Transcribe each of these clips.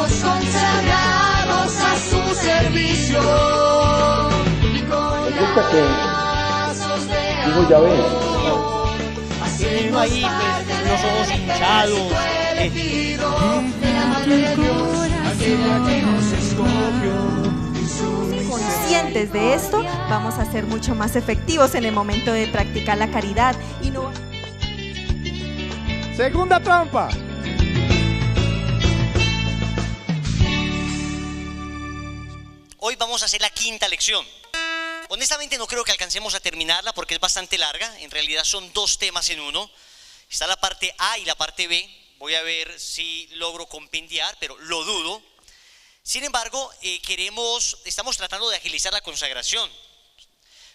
hijos consagrados a su servicio. Me gusta que digo ya ves. Así ahí, pues, los ojos hinchados. Conscientes de esto, vamos a ser mucho más efectivos en el momento de practicar la caridad y no. Segunda trampa. Hoy vamos a hacer la quinta lección. Honestamente no creo que alcancemos a terminarla porque es bastante larga. En realidad son dos temas en uno. Está la parte A y la parte B. Voy a ver si logro compendiar, pero lo dudo. Sin embargo, estamos tratando de agilizar la consagración.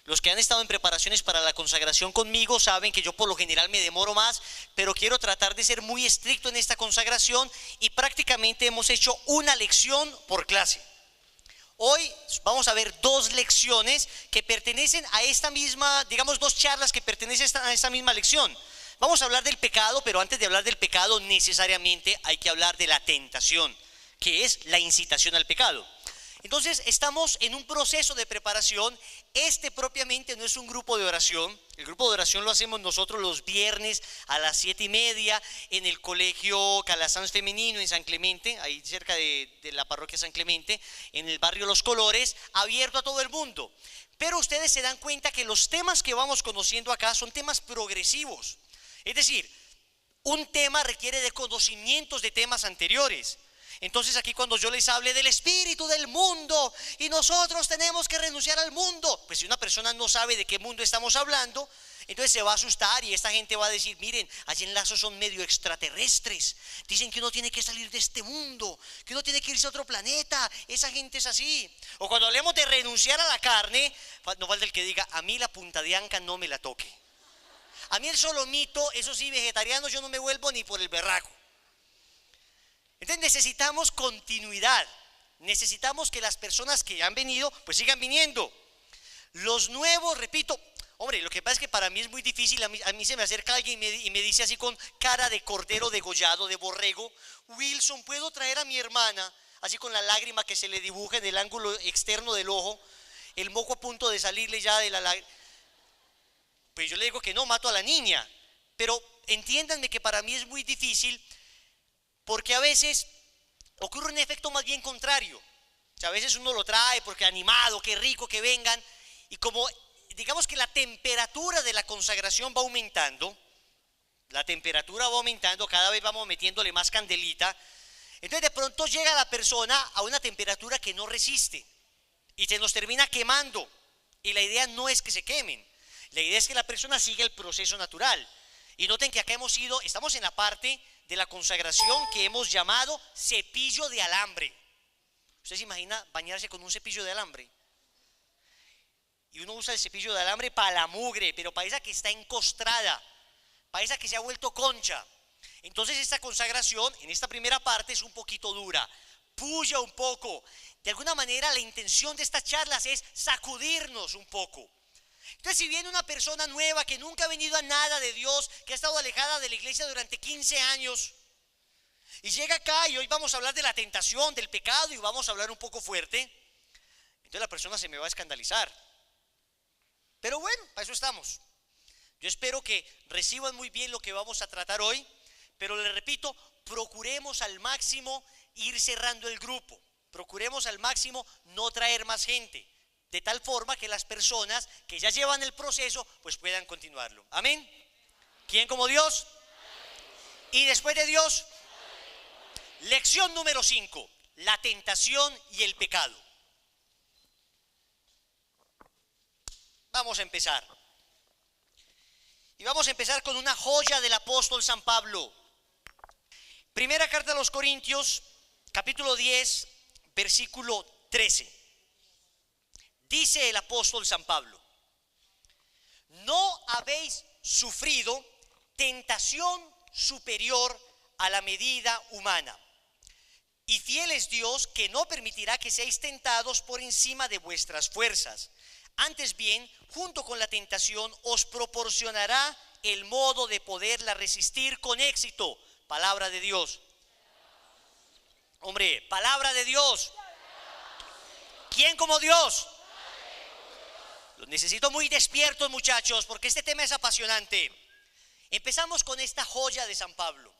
Los que han estado en preparaciones para la consagración conmigo saben que yo por lo general me demoro más, pero quiero tratar de ser muy estricto en esta consagración y prácticamente hemos hecho una lección por clase. Hoy vamos a ver dos lecciones que pertenecen a esta misma, digamos dos charlas que pertenecen a esta misma lección. Vamos a hablar del pecado, pero antes de hablar del pecado necesariamente hay que hablar de la tentación, que es la incitación al pecado. Entonces estamos en un proceso de preparación. Este propiamente no es un grupo de oración. El grupo de oración lo hacemos nosotros los viernes a las 7:30 en el colegio Calasanz Femenino en San Clemente, ahí cerca de la parroquia San Clemente, en el barrio Los Colores, abierto a todo el mundo. Pero ustedes se dan cuenta que los temas que vamos conociendo acá son temas progresivos. Es decir, un tema requiere de conocimientos de temas anteriores. Entonces aquí cuando yo les hable del espíritu del mundo y nosotros tenemos que renunciar al mundo, pues si una persona no sabe de qué mundo estamos hablando, entonces se va a asustar y esta gente va a decir, miren, allí en Lazo son medio extraterrestres, dicen que uno tiene que salir de este mundo, que uno tiene que irse a otro planeta, esa gente es así. O cuando hablemos de renunciar a la carne, no falta el que diga, a mí la punta de anca no me la toque. A mí el solomito, eso sí, vegetariano yo no me vuelvo ni por el berraco. Entonces necesitamos continuidad, necesitamos que las personas que han venido pues sigan viniendo. Los nuevos, repito, hombre, lo que pasa es que para mí es muy difícil, a mí se me acerca alguien y me dice así con cara de cordero degollado, de borrego, Wilson, ¿puedo traer a mi hermana? Así con la lágrima que se le dibuja en el ángulo externo del ojo, el moco a punto de salirle ya de la lágrima. Pues yo le digo que no, mato a la niña, pero entiéndanme que para mí es muy difícil. Porque a veces ocurre un efecto más bien contrario. O sea, a veces uno lo trae porque animado, qué rico que vengan. Y como digamos que la temperatura de la consagración va aumentando, cada vez vamos metiéndole más candelita. Entonces de pronto llega la persona a una temperatura que no resiste y se nos termina quemando. Y la idea no es que se quemen, la idea es que la persona siga el proceso natural. Y noten que acá estamos en la parte de la consagración que hemos llamado cepillo de alambre. ¿Usted se imagina bañarse con un cepillo de alambre? Y uno usa el cepillo de alambre para la mugre, pero para esa que está encostrada, para esa que se ha vuelto concha. Entonces esta consagración, en esta primera parte, es un poquito dura, puya un poco. De alguna manera la intención de estas charlas es sacudirnos un poco. Entonces si viene una persona nueva que nunca ha venido a nada de Dios, que ha estado alejada de la iglesia durante 15 años y llega acá y hoy vamos a hablar de la tentación, del pecado y vamos a hablar un poco fuerte, entonces la persona se me va a escandalizar. Pero bueno, para eso estamos. Yo espero que reciban muy bien lo que vamos a tratar hoy, pero les repito, procuremos al máximo ir cerrando el grupo, procuremos al máximo no traer más gente, de tal forma que las personas que ya llevan el proceso pues puedan continuarlo. Amén. ¿Quién como Dios? Y después de Dios, lección número 5, la tentación y el pecado. Vamos a empezar. Y vamos a empezar con una joya del apóstol San Pablo. Primera carta a los Corintios, capítulo 10, versículo 13. Dice el apóstol San Pablo: no habéis sufrido tentación superior a la medida humana, y fiel es Dios que no permitirá que seáis tentados por encima de vuestras fuerzas. Antes bien, junto con la tentación os proporcionará el modo de poderla resistir con éxito. Palabra de Dios. Hombre, palabra de Dios. ¿Quién como Dios? Los necesito muy despiertos, muchachos, porque este tema es apasionante. Empezamos con esta joya de San Pablo.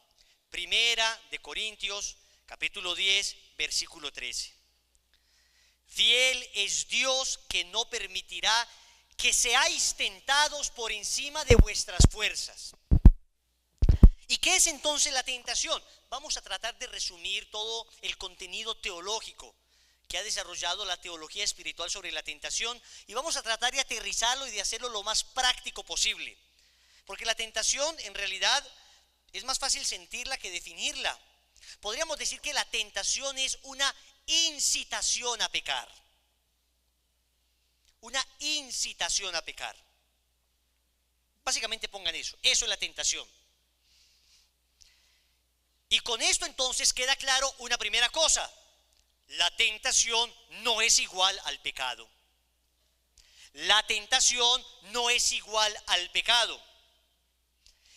Primera de Corintios, capítulo 10, versículo 13. Fiel es Dios que no permitirá que seáis tentados por encima de vuestras fuerzas. ¿Y qué es entonces la tentación? Vamos a tratar de resumir todo el contenido teológico que ha desarrollado la teología espiritual sobre la tentación, y vamos a tratar de aterrizarlo y de hacerlo lo más práctico posible. Porque la tentación en realidad es más fácil sentirla que definirla. Podríamos decir que la tentación es una incitación a pecar. Una incitación a pecar. Básicamente pongan eso es la tentación. Y con esto entonces queda claro una primera cosa: la tentación no es igual al pecado. La tentación no es igual al pecado.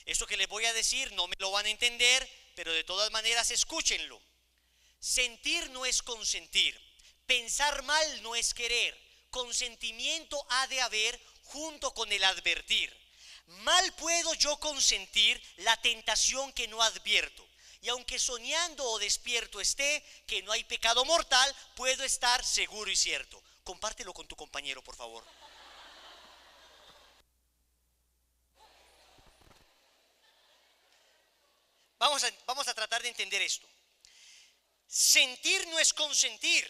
Esto que les voy a decir no me lo van a entender, pero de todas maneras escúchenlo. Sentir no es consentir. Pensar mal no es querer. Consentimiento ha de haber junto con el advertir. Mal puedo yo consentir la tentación que no advierto. Y aunque soñando o despierto esté, que no hay pecado mortal, puedo estar seguro y cierto. Compártelo con tu compañero, por favor. Vamos a tratar de entender esto. Sentir no es consentir.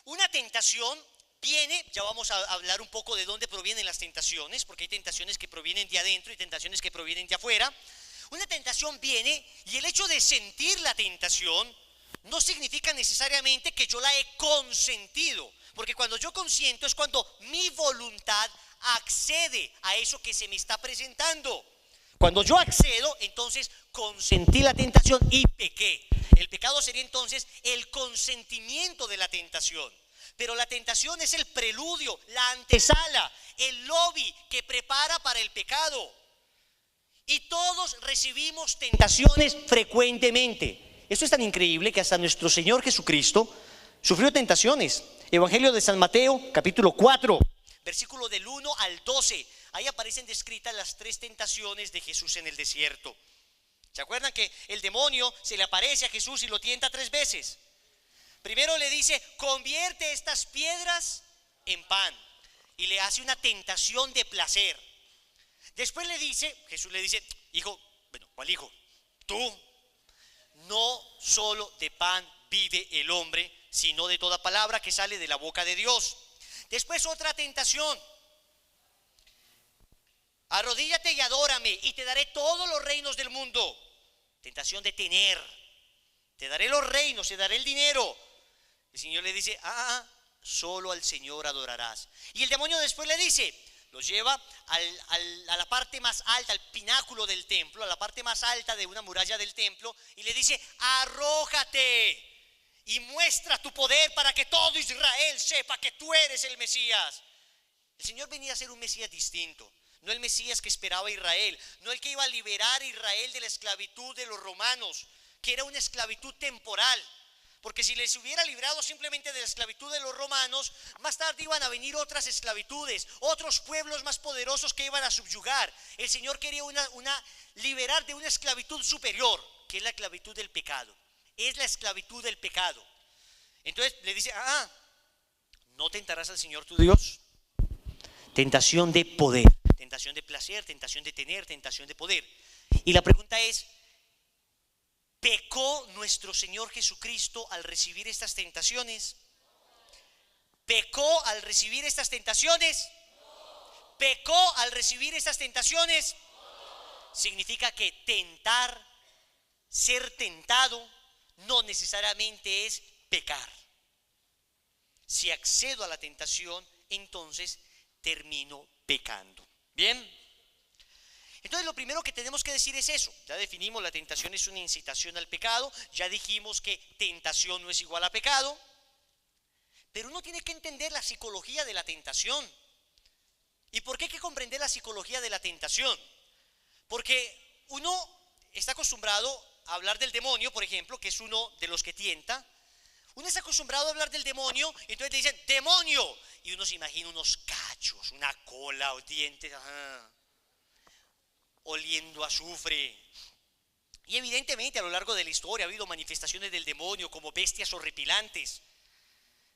Una tentación viene, ya vamos a hablar un poco de dónde provienen las tentaciones, porque hay tentaciones que provienen de adentro y tentaciones que provienen de afuera. Una tentación viene, y el hecho de sentir la tentación no significa necesariamente que yo la he consentido, porque cuando yo consiento es cuando mi voluntad accede a eso que se me está presentando. Cuando yo accedo, entonces consentí la tentación y pequé. El pecado sería entonces el consentimiento de la tentación. Pero la tentación es el preludio, la antesala, el lobby que prepara para el pecado. Y todos recibimos tentaciones frecuentemente. Esto es tan increíble que hasta nuestro Señor Jesucristo sufrió tentaciones. Evangelio de San Mateo, capítulo 4, versículo del 1 al 12. Ahí aparecen descritas las 3 tentaciones de Jesús en el desierto. ¿Se acuerdan que el demonio se le aparece a Jesús y lo tienta 3 veces? Primero le dice: convierte estas piedras en pan. Y le hace una tentación de placer. Después Jesús le dice: hijo, bueno, ¿cuál hijo? Tú. No solo de pan vive el hombre, sino de toda palabra que sale de la boca de Dios. Después otra tentación: arrodíllate y adórame y te daré todos los reinos del mundo. Tentación de tener. Te daré los reinos, te daré el dinero. El Señor le dice: solo al Señor adorarás. Y el demonio después le dice, los lleva a la parte más alta, al pináculo del templo, a la parte más alta de una muralla del templo, y le dice: arrójate y muestra tu poder para que todo Israel sepa que tú eres el Mesías. El Señor venía a ser un Mesías distinto, no el Mesías que esperaba Israel, no el que iba a liberar a Israel de la esclavitud de los romanos, que era una esclavitud temporal. Porque si les hubiera librado simplemente de la esclavitud de los romanos, más tarde iban a venir otras esclavitudes, otros pueblos más poderosos que iban a subyugar. El Señor quería liberar de una esclavitud superior, que es la esclavitud del pecado. Es la esclavitud del pecado. Entonces le dice: no tentarás al Señor tu Dios. Tentación de poder, tentación de placer, tentación de tener, tentación de poder. Y la pregunta es: ¿pecó nuestro Señor Jesucristo al recibir estas tentaciones? ¿Pecó al recibir estas tentaciones? ¿Pecó al recibir estas tentaciones? Significa que tentar, ser tentado, no necesariamente es pecar. Si accedo a la tentación, entonces termino pecando. ¿Bien? Entonces lo primero que tenemos que decir es eso. Ya definimos: la tentación es una incitación al pecado. Ya dijimos que tentación no es igual a pecado. Pero uno tiene que entender la psicología de la tentación. ¿Y por qué hay que comprender la psicología de la tentación? Porque uno está acostumbrado a hablar del demonio, por ejemplo, que es uno de los que tienta. Uno está acostumbrado a hablar del demonio, y entonces le dicen demonio, y uno se imagina unos cachos, una cola o dientes, oliendo a azufre. Y evidentemente a lo largo de la historia ha habido manifestaciones del demonio como bestias horripilantes.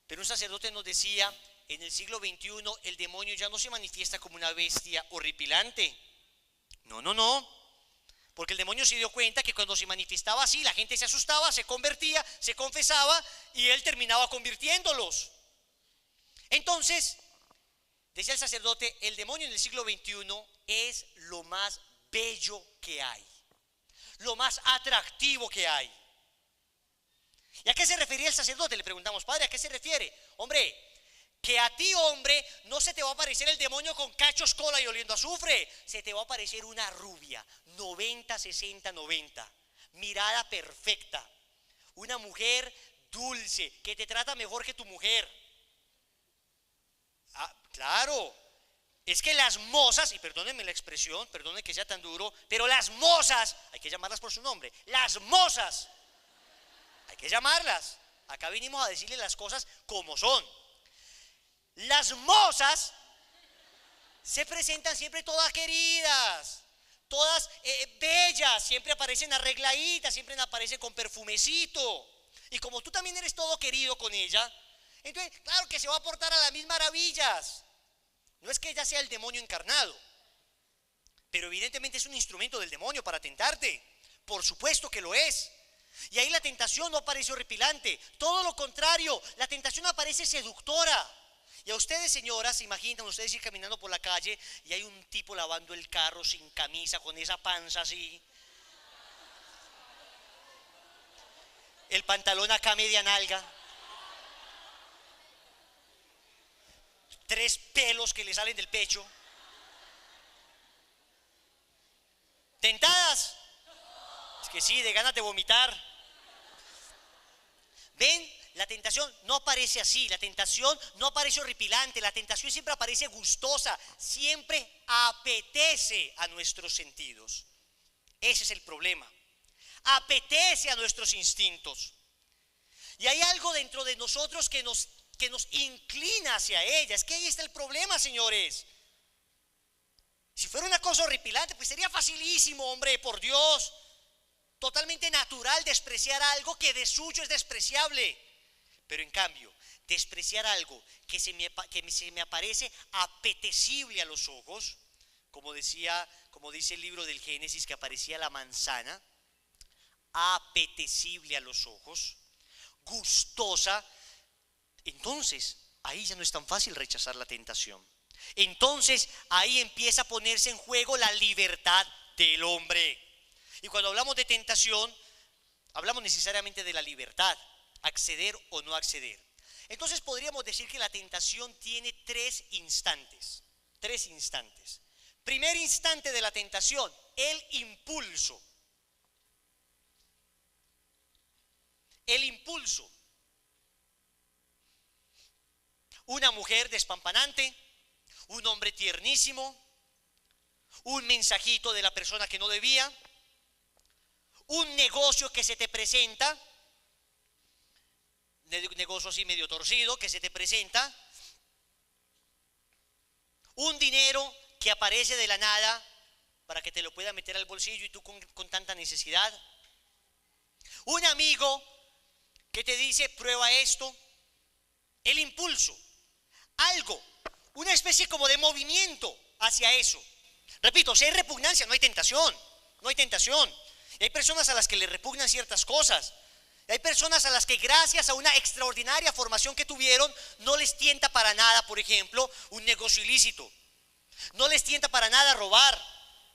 Pero un sacerdote nos decía, en el siglo XXI el demonio ya no se manifiesta como una bestia horripilante. No. Porque el demonio se dio cuenta que cuando se manifestaba así, la gente se asustaba, se convertía, se confesaba y él terminaba convirtiéndolos. Entonces, decía el sacerdote, el demonio en el siglo XXI es lo más bello que hay, lo más atractivo que hay. ¿Y a qué se refería el sacerdote? Le preguntamos, padre, ¿a qué se refiere? Hombre, que a ti, hombre, no se te va a aparecer el demonio con cachos, cola y oliendo a azufre. Se te va a aparecer una rubia, 90, 60, 90, mirada perfecta, una mujer dulce, que te trata mejor que tu mujer. Claro, es que las mozas, y perdónenme la expresión, perdónenme que sea tan duro, pero las mozas, hay que llamarlas por su nombre, las mozas, hay que llamarlas. Acá vinimos a decirle las cosas como son. Las mozas se presentan siempre todas queridas, todas bellas, siempre aparecen arregladitas, siempre aparecen con perfumecito. Y como tú también eres todo querido con ella, entonces claro que se va a portar a las mismas maravillas. No es que ella sea el demonio encarnado, pero evidentemente es un instrumento del demonio para tentarte. Por supuesto que lo es. Y ahí la tentación no aparece horripilante, todo lo contrario, la tentación aparece seductora. Y a ustedes, señoras, se imaginan ustedes ir caminando por la calle y hay un tipo lavando el carro sin camisa, con esa panza así, el pantalón acá media nalga, 3 pelos que le salen del pecho. ¿Tentadas? Es que sí, de ganas de vomitar. ¿Ven? La tentación no aparece así, la tentación no aparece horripilante, la tentación siempre aparece gustosa, siempre apetece a nuestros sentidos. Ese es el problema. Apetece a nuestros instintos. Y hay algo dentro de nosotros que nos inclina hacia ella. Es que ahí está el problema, señores. Si fuera una cosa horripilante, pues sería facilísimo, hombre, por Dios. Totalmente natural despreciar algo que de suyo es despreciable. Pero en cambio, despreciar algo que se me aparece apetecible a los ojos, como dice el libro del Génesis, que aparecía la manzana, apetecible a los ojos, gustosa, entonces ahí ya no es tan fácil rechazar la tentación. Entonces ahí empieza a ponerse en juego la libertad del hombre. Y cuando hablamos de tentación, hablamos necesariamente de la libertad, acceder o no acceder. Entonces podríamos decir que la tentación tiene 3 instantes. 3 instantes. Primer instante de la tentación, el impulso. El impulso. Una mujer despampanante, un hombre tiernísimo, un mensajito de la persona que no debía, un negocio que se te presenta, un negocio así medio torcido que se te presenta, un dinero que aparece de la nada para que te lo pueda meter al bolsillo y tú con tanta necesidad, un amigo que te dice prueba esto, el impulso, algo, una especie como de movimiento hacia eso. Repito, si hay repugnancia no hay tentación, no hay tentación. Y hay personas a las que le repugnan ciertas cosas. Y hay personas a las que gracias a una extraordinaria formación que tuvieron no les tienta para nada, por ejemplo, un negocio ilícito. No les tienta para nada robar.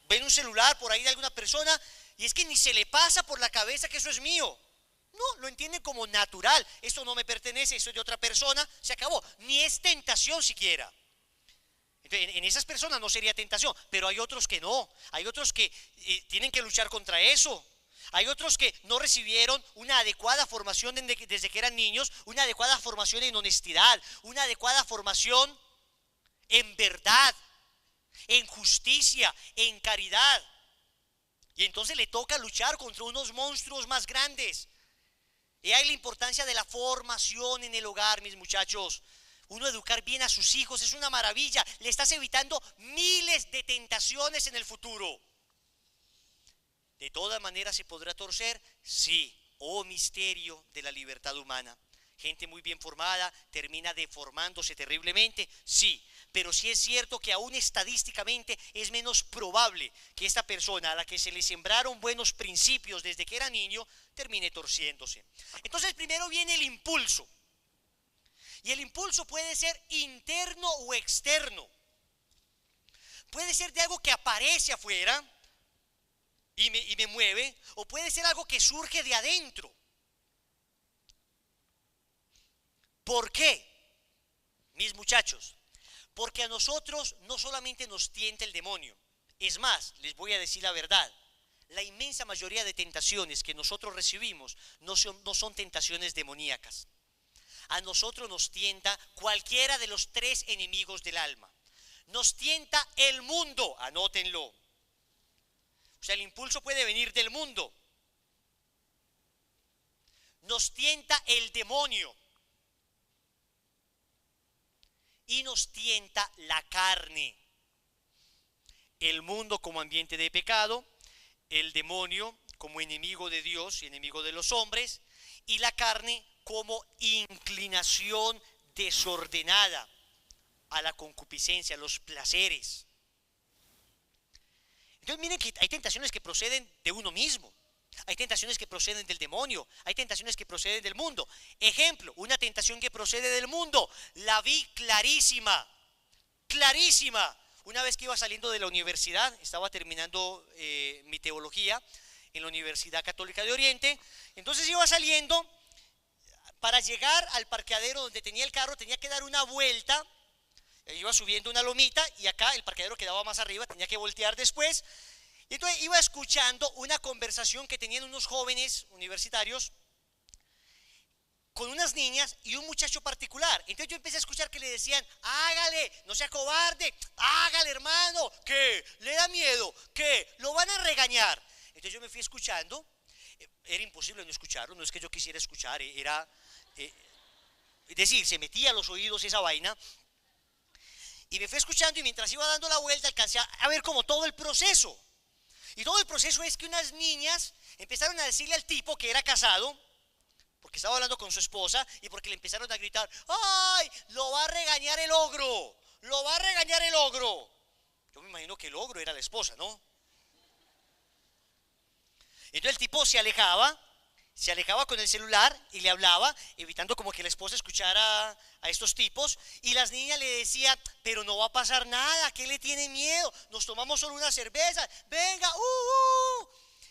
Ven un celular por ahí de alguna persona y es que ni se le pasa por la cabeza que eso es mío. No, lo entienden como natural. Esto no me pertenece, esto es de otra persona, se acabó. Ni es tentación siquiera. En esas personas no sería tentación, pero hay otros que no. Hay otros que tienen que luchar contra eso. Hay otros que no recibieron una adecuada formación desde que eran niños, una adecuada formación en honestidad, una adecuada formación en verdad, en justicia, en caridad. Y entonces le toca luchar contra unos monstruos más grandes. Y hay la importancia de la formación en el hogar, mis muchachos. Uno educar bien a sus hijos es una maravilla. Le estás evitando miles de tentaciones en el futuro. ¿De todas maneras se podrá torcer? Sí. Oh, misterio de la libertad humana. Gente muy bien formada termina deformándose terriblemente, sí. Pero sí es cierto que aún estadísticamente es menos probable que esta persona a la que se le sembraron buenos principios desde que era niño termine torciéndose. Entonces primero viene el impulso. Y el impulso puede ser interno o externo. Puede ser de algo que aparece afuera y me mueve, o puede ser algo que surge de adentro. ¿Por qué? Mis muchachos, porque a nosotros no solamente nos tienta el demonio. Es más, les voy a decir la verdad. La inmensa mayoría de tentaciones que nosotros recibimos no son tentaciones demoníacas. A nosotros nos tienta cualquiera de los tres enemigos del alma. Nos tienta el mundo, anótenlo. O sea, el impulso puede venir del mundo. Nos tienta el demonio. Y nos tienta la carne. El mundo como ambiente de pecado, el demonio como enemigo de Dios y enemigo de los hombres, y la carne como inclinación desordenada a la concupiscencia, a los placeres. Entonces miren que hay tentaciones que proceden de uno mismo. Hay tentaciones que proceden del demonio, hay tentaciones que proceden del mundo. Ejemplo, una tentación que procede del mundo, la vi clarísima, clarísima. Una vez que iba saliendo de la universidad, estaba terminando mi teología en la Universidad Católica de Oriente, entonces iba saliendo, para llegar al parqueadero donde tenía el carro tenía que dar una vuelta, iba subiendo una lomita y acá el parqueadero quedaba más arriba, tenía que voltear después. Y entonces iba escuchando una conversación que tenían unos jóvenes universitarios con unas niñas y un muchacho particular. Entonces yo empecé a escuchar que le decían, hágale, no sea cobarde, hágale hermano, que le da miedo, que lo van a regañar. Entonces yo me fui escuchando, era imposible no escucharlo, no es que yo quisiera escuchar, era, es decir, se metía a los oídos esa vaina. Y me fui escuchando y mientras iba dando la vuelta alcancé a ver como todo el proceso. Y todo el proceso es que unas niñas empezaron a decirle al tipo que era casado, porque estaba hablando con su esposa, y porque le empezaron a gritar, ¡ay! Lo va a regañar el ogro, lo va a regañar el ogro. Yo me imagino que el ogro era la esposa, ¿no? Entonces el tipo se alejaba con el celular y le hablaba, evitando como que la esposa escuchara a estos tipos, y las niñas le decían, pero no va a pasar nada, ¿qué le tiene miedo? Nos tomamos solo una cerveza, venga,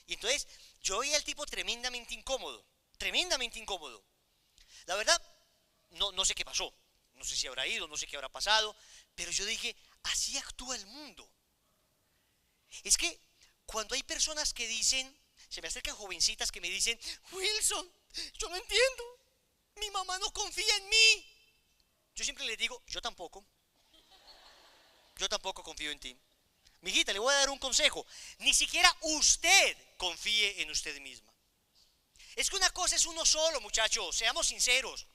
Y entonces yo veía al tipo tremendamente incómodo, tremendamente incómodo. La verdad, no sé qué pasó, no sé si habrá ido, no sé qué habrá pasado, pero yo dije, así actúa el mundo. Es que cuando hay personas que dicen, se me acercan jovencitas que me dicen, Wilson, yo no entiendo, mi mamá no confía en mí. Yo siempre les digo, yo tampoco confío en ti. Mijita, le voy a dar un consejo, ni siquiera usted confíe en usted misma. Es que una cosa es uno solo, muchachos, seamos sinceros.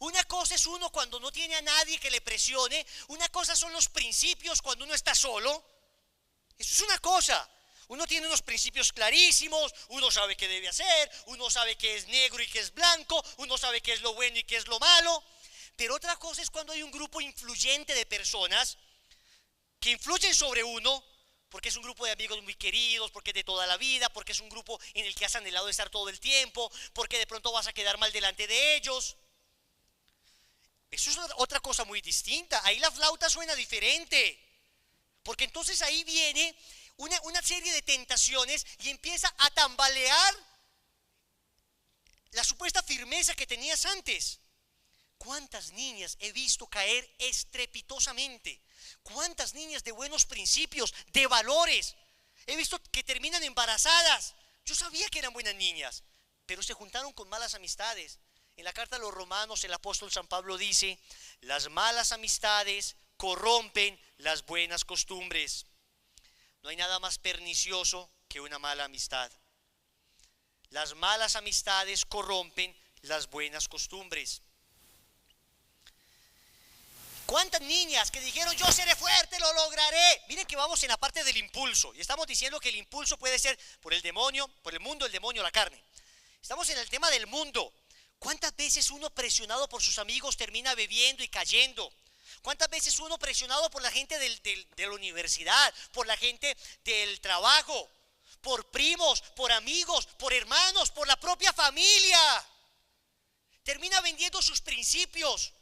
Una cosa es uno cuando no tiene a nadie que le presione, una cosa son los principios cuando uno está solo. Eso es una cosa. Uno tiene unos principios clarísimos, uno sabe qué debe hacer, uno sabe qué es negro y qué es blanco, uno sabe qué es lo bueno y qué es lo malo. Pero otra cosa es cuando hay un grupo influyente de personas que influyen sobre uno, porque es un grupo de amigos muy queridos, porque es de toda la vida, porque es un grupo en el que has anhelado estar todo el tiempo, porque de pronto vas a quedar mal delante de ellos. Eso es otra cosa muy distinta. Ahí la flauta suena diferente, porque entonces ahí viene una serie de tentaciones y empieza a tambalear la supuesta firmeza que tenías antes. ¿Cuántas niñas he visto caer estrepitosamente? ¿Cuántas niñas de buenos principios, de valores? He visto que terminan embarazadas. Yo sabía que eran buenas niñas, pero se juntaron con malas amistades. En la carta a los Romanos el apóstol San Pablo dice, las malas amistades corrompen las buenas costumbres. No hay nada más pernicioso que una mala amistad. Las malas amistades corrompen las buenas costumbres. ¿Cuántas niñas que dijeron yo seré fuerte, lo lograré? Miren que vamos en la parte del impulso y estamos diciendo que el impulso puede ser por el demonio, por el mundo, el demonio, la carne. Estamos en el tema del mundo. ¿Cuántas veces uno presionado por sus amigos termina bebiendo y cayendo? ¿Cuántas veces uno presionado por la gente de la universidad, por la gente del trabajo, por primos, por amigos, por hermanos, por la propia familia? Termina vendiendo sus principios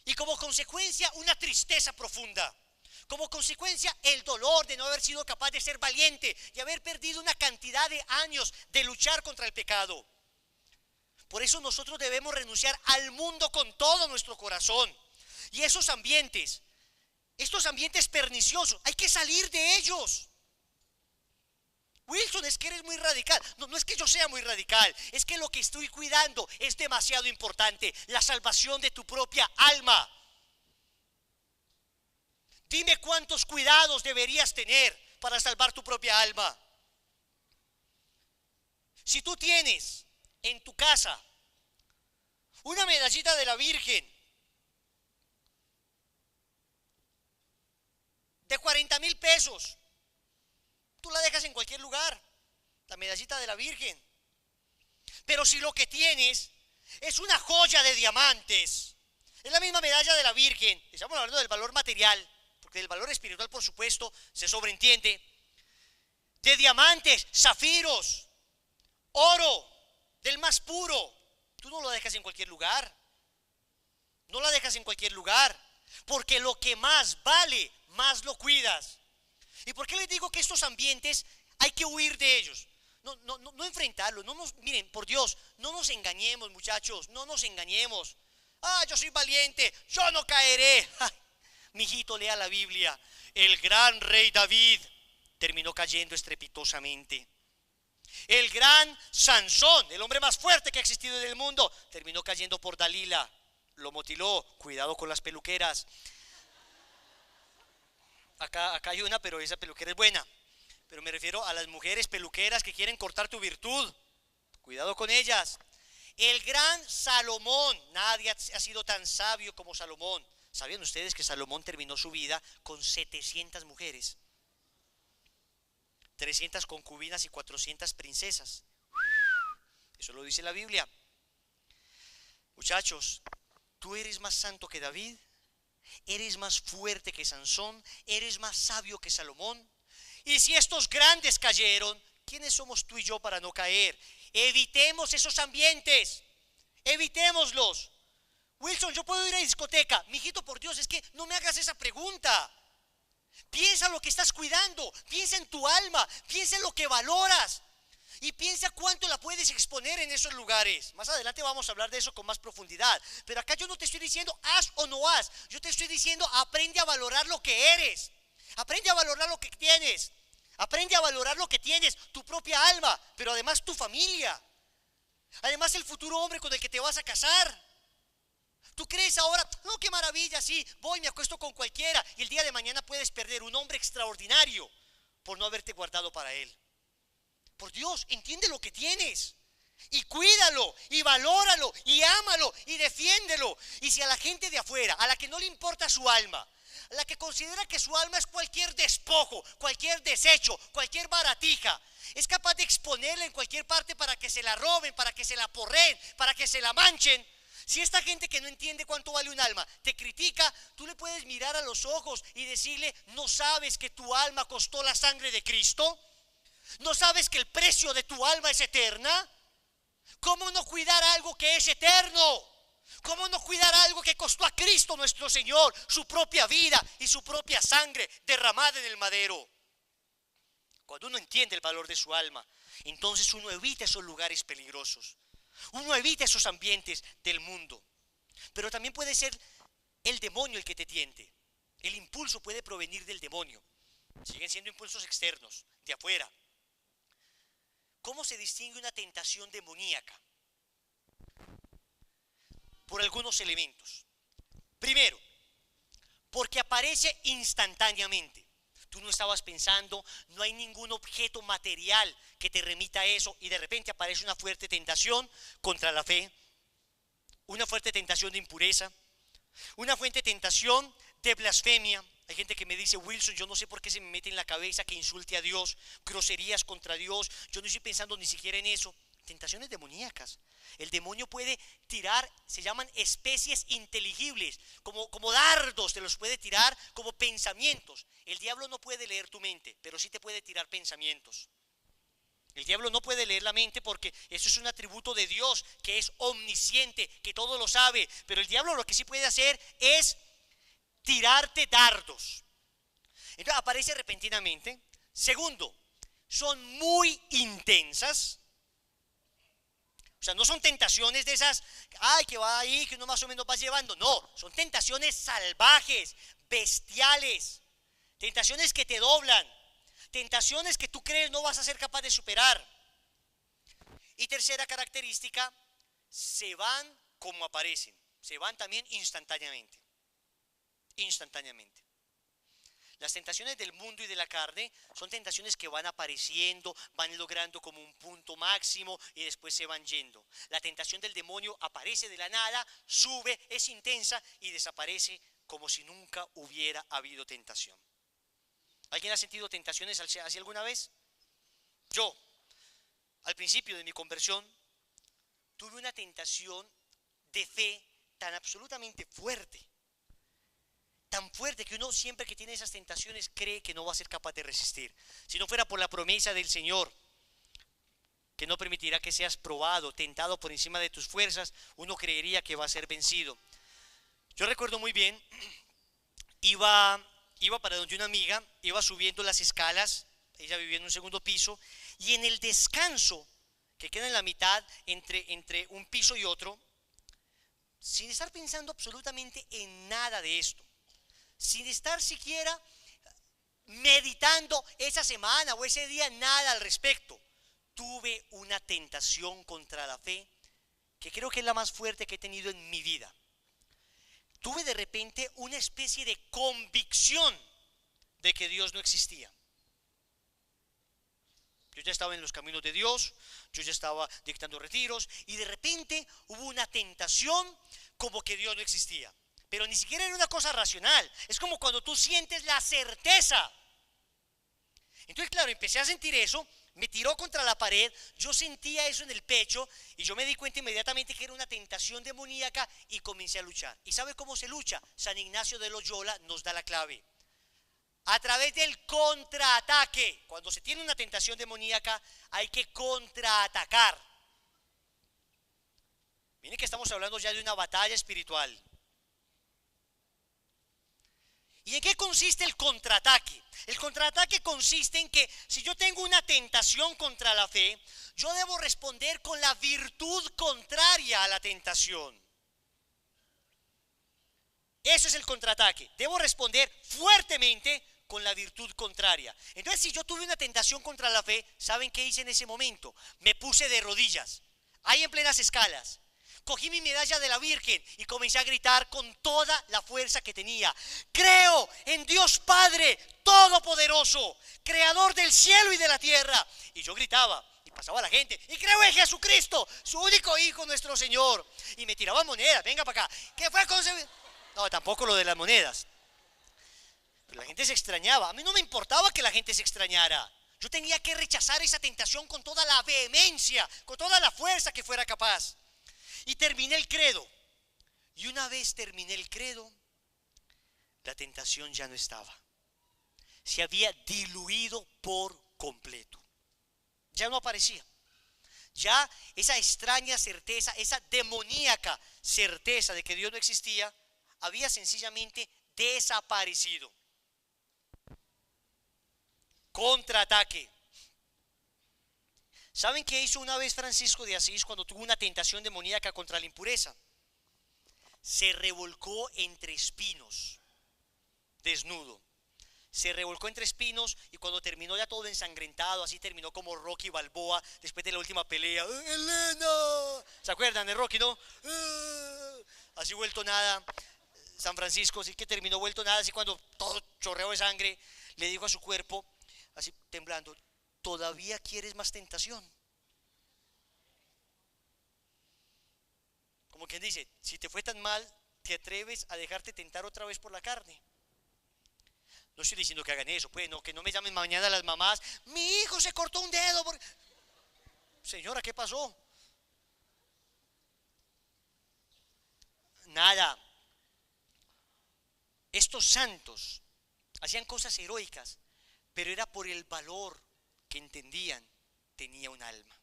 y como consecuencia una tristeza profunda. Como consecuencia el dolor de no haber sido capaz de ser valiente y haber perdido una cantidad de años de luchar contra el pecado. Por eso nosotros debemos renunciar al mundo con todo nuestro corazón. Y esos ambientes, estos ambientes perniciosos, hay que salir de ellos. Wilson, es que eres muy radical. No, no es que yo sea muy radical, es que lo que estoy cuidando es demasiado importante. La salvación de tu propia alma. Dime cuántos cuidados deberías tener para salvar tu propia alma. Si tú tienes en tu casa una medallita de la Virgen de 40,000 pesos, tú la dejas en cualquier lugar, la medallita de la Virgen. Pero si lo que tienes es una joya de diamantes, es la misma medalla de la Virgen, estamos hablando del valor material, porque del valor espiritual por supuesto se sobreentiende, de diamantes, zafiros, oro, del más puro, tú no lo dejas en cualquier lugar. No la dejas en cualquier lugar, porque lo que más vale, más lo cuidas. ¿Y por qué les digo que estos ambientes hay que huir de ellos? No enfrentarlos, miren, por Dios, no nos engañemos, muchachos, no nos engañemos. Yo soy valiente, yo no caeré. Mijito, lea la Biblia. El gran rey David terminó cayendo estrepitosamente. El gran Sansón, el hombre más fuerte que ha existido en el mundo, terminó cayendo por Dalila. Lo mutiló. Cuidado con las peluqueras. Acá hay una, pero esa peluquera es buena. Pero me refiero a las mujeres peluqueras que quieren cortar tu virtud. Cuidado con ellas. El gran Salomón, nadie ha sido tan sabio como Salomón. ¿Sabían ustedes que Salomón terminó su vida con 700 mujeres? 300 concubinas y 400 princesas. Eso lo dice la Biblia. Muchachos, ¿tú eres más santo que David? ¿Eres más fuerte que Sansón? ¿Eres más sabio que Salomón? Y si estos grandes cayeron, ¿quiénes somos tú y yo para no caer? Evitemos esos ambientes. Evitémoslos. Wilson, yo puedo ir a la discoteca. Mijito, por Dios, es que no me hagas esa pregunta. Piensa lo que estás cuidando, piensa en tu alma, piensa en lo que valoras y piensa cuánto la puedes exponer en esos lugares. Más adelante vamos a hablar de eso con más profundidad, pero acá yo no te estoy diciendo haz o no haz, yo te estoy diciendo aprende a valorar lo que eres, aprende a valorar lo que tienes, aprende a valorar lo que tienes, tu propia alma, pero además tu familia, además el futuro hombre con el que te vas a casar. Tú crees ahora, no, qué maravilla, sí, voy, me acuesto con cualquiera y el día de mañana puedes perder un hombre extraordinario por no haberte guardado para él. Por Dios, entiende lo que tienes y cuídalo y valóralo y ámalo y defiéndelo. Y si a la gente de afuera, a la que no le importa su alma, a la que considera que su alma es cualquier despojo, cualquier desecho, cualquier baratija, es capaz de exponerla en cualquier parte para que se la roben, para que se la porren, para que se la manchen. Si esta gente que no entiende cuánto vale un alma te critica, tú le puedes mirar a los ojos y decirle, ¿no sabes que tu alma costó la sangre de Cristo? ¿No sabes que el precio de tu alma es eterna? ¿Cómo no cuidar algo que es eterno? ¿Cómo no cuidar algo que costó a Cristo nuestro Señor, su propia vida y su propia sangre derramada en el madero? Cuando uno entiende el valor de su alma, entonces uno evita esos lugares peligrosos. Uno evita esos ambientes del mundo. Pero también puede ser el demonio el que te tiente. El impulso puede provenir del demonio. Siguen siendo impulsos externos, de afuera. ¿Cómo se distingue una tentación demoníaca? Por algunos elementos. Primero, porque aparece instantáneamente. tú no estabas pensando, no hay ningún objeto material que te remita a eso y de repente aparece una fuerte tentación contra la fe, una fuerte tentación de impureza, una fuerte tentación de blasfemia. Hay gente que me dice: Wilson, yo no sé por qué se me mete en la cabeza que insulte a Dios, groserías contra Dios, yo no estoy pensando ni siquiera en eso. Tentaciones demoníacas. El demonio puede tirar, se llaman especies inteligibles, como dardos, te los puede tirar como pensamientos. El diablo no puede leer tu mente, pero sí te puede tirar pensamientos. El diablo no puede leer la mente porque eso es un atributo de Dios, que es omnisciente, que todo lo sabe. Pero el diablo lo que sí puede hacer es tirarte dardos. Entonces aparece repentinamente. Segundo, son muy intensas. O sea, no son tentaciones de esas, ay, que va ahí, que uno más o menos va llevando. No, son tentaciones salvajes, bestiales, tentaciones que te doblan, tentaciones que tú crees no vas a ser capaz de superar. Y tercera característica, se van como aparecen, se van también instantáneamente. Instantáneamente. Las tentaciones del mundo y de la carne son tentaciones que van apareciendo, van logrando como un punto máximo y después se van yendo. La tentación del demonio aparece de la nada, sube, es intensa y desaparece como si nunca hubiera habido tentación. ¿Alguien ha sentido tentaciones hacia alguna vez? Yo, al principio de mi conversión, tuve una tentación de fe tan absolutamente fuerte. Tan fuerte que uno siempre que tiene esas tentaciones cree que no va a ser capaz de resistir. Si no fuera por la promesa del Señor, que no permitirá que seas probado, tentado por encima de tus fuerzas, uno creería que va a ser vencido. Yo recuerdo muy bien, iba para donde una amiga, iba subiendo las escalas, ella vivía en un segundo piso, y en el descanso, que queda en la mitad entre un piso y otro, sin estar pensando absolutamente en nada de esto, sin estar siquiera meditando esa semana o ese día nada al respecto, tuve una tentación contra la fe que creo que es la más fuerte que he tenido en mi vida. Tuve de repente una especie de convicción de que Dios no existía. Yo ya estaba en los caminos de Dios, yo ya estaba dictando retiros y de repente hubo una tentación como que Dios no existía. Pero ni siquiera era una cosa racional, es como cuando tú sientes la certeza. Entonces, claro, empecé a sentir eso, me tiró contra la pared, yo sentía eso en el pecho y yo me di cuenta inmediatamente que era una tentación demoníaca y comencé a luchar. ¿Y sabe cómo se lucha? San Ignacio de Loyola nos da la clave. A través del contraataque. Cuando se tiene una tentación demoníaca hay que contraatacar. Miren que estamos hablando ya de una batalla espiritual. ¿Y en qué consiste el contraataque? El contraataque consiste en que si yo tengo una tentación contra la fe, yo debo responder con la virtud contraria a la tentación. Eso es el contraataque. Debo responder fuertemente con la virtud contraria. Entonces, si yo tuve una tentación contra la fe, ¿saben qué hice en ese momento? Me puse de rodillas, ahí en plenas escalas. Cogí mi medalla de la Virgen y comencé a gritar con toda la fuerza que tenía: creo en Dios Padre Todopoderoso, Creador del cielo y de la tierra. Y yo gritaba y pasaba la gente: y creo en Jesucristo, su único Hijo, nuestro Señor. Y me tiraban monedas: venga para acá. ¿Qué fue concebido? No, tampoco lo de las monedas. Pero la gente se extrañaba. A mí no me importaba que la gente se extrañara. Yo tenía que rechazar esa tentación con toda la vehemencia, con toda la fuerza que fuera capaz. Y terminé el credo. Y una vez terminé el credo, la tentación ya no estaba. Se había diluido por completo. Ya no aparecía. Ya esa extraña certeza, esa demoníaca certeza de que Dios no existía, había sencillamente desaparecido. Contraataque. ¿Saben qué hizo una vez Francisco de Asís cuando tuvo una tentación demoníaca contra la impureza? Se revolcó entre espinos, desnudo. Se revolcó entre espinos y cuando terminó ya todo ensangrentado, así terminó como Rocky Balboa después de la última pelea. ¡Elena! ¿Se acuerdan de Rocky, no? Así vuelto nada. San Francisco, así que terminó vuelto nada, así cuando todo chorreó de sangre. le dijo a su cuerpo, así temblando, ¿todavía quieres más tentación? Como quien dice, si te fue tan mal, ¿te atreves a dejarte tentar otra vez por la carne? No estoy diciendo que hagan eso, pues no, que no me llamen mañana las mamás, mi hijo se cortó un dedo. Señora, ¿qué pasó? Nada. Estos santos hacían cosas heroicas, pero era por el valor que entendían tenía un alma.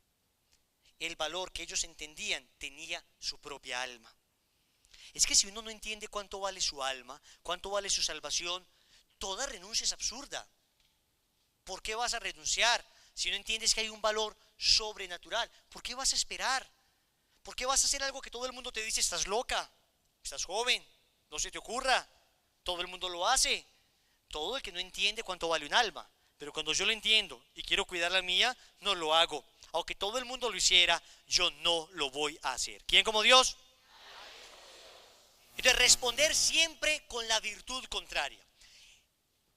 El valor que ellos entendían tenía su propia alma. Es que si uno no entiende cuánto vale su alma, cuánto vale su salvación, toda renuncia es absurda. ¿Por qué vas a renunciar si no entiendes que hay un valor sobrenatural? ¿Por qué vas a esperar? ¿Por qué vas a hacer algo que todo el mundo te dice, estás loca, estás joven, no se te ocurra? Todo el mundo lo hace. Todo el que no entiende cuánto vale un alma. Pero cuando yo lo entiendo y quiero cuidar la mía, no lo hago. Aunque todo el mundo lo hiciera, yo no lo voy a hacer. ¿Quién como Dios? Entonces, responder siempre con la virtud contraria.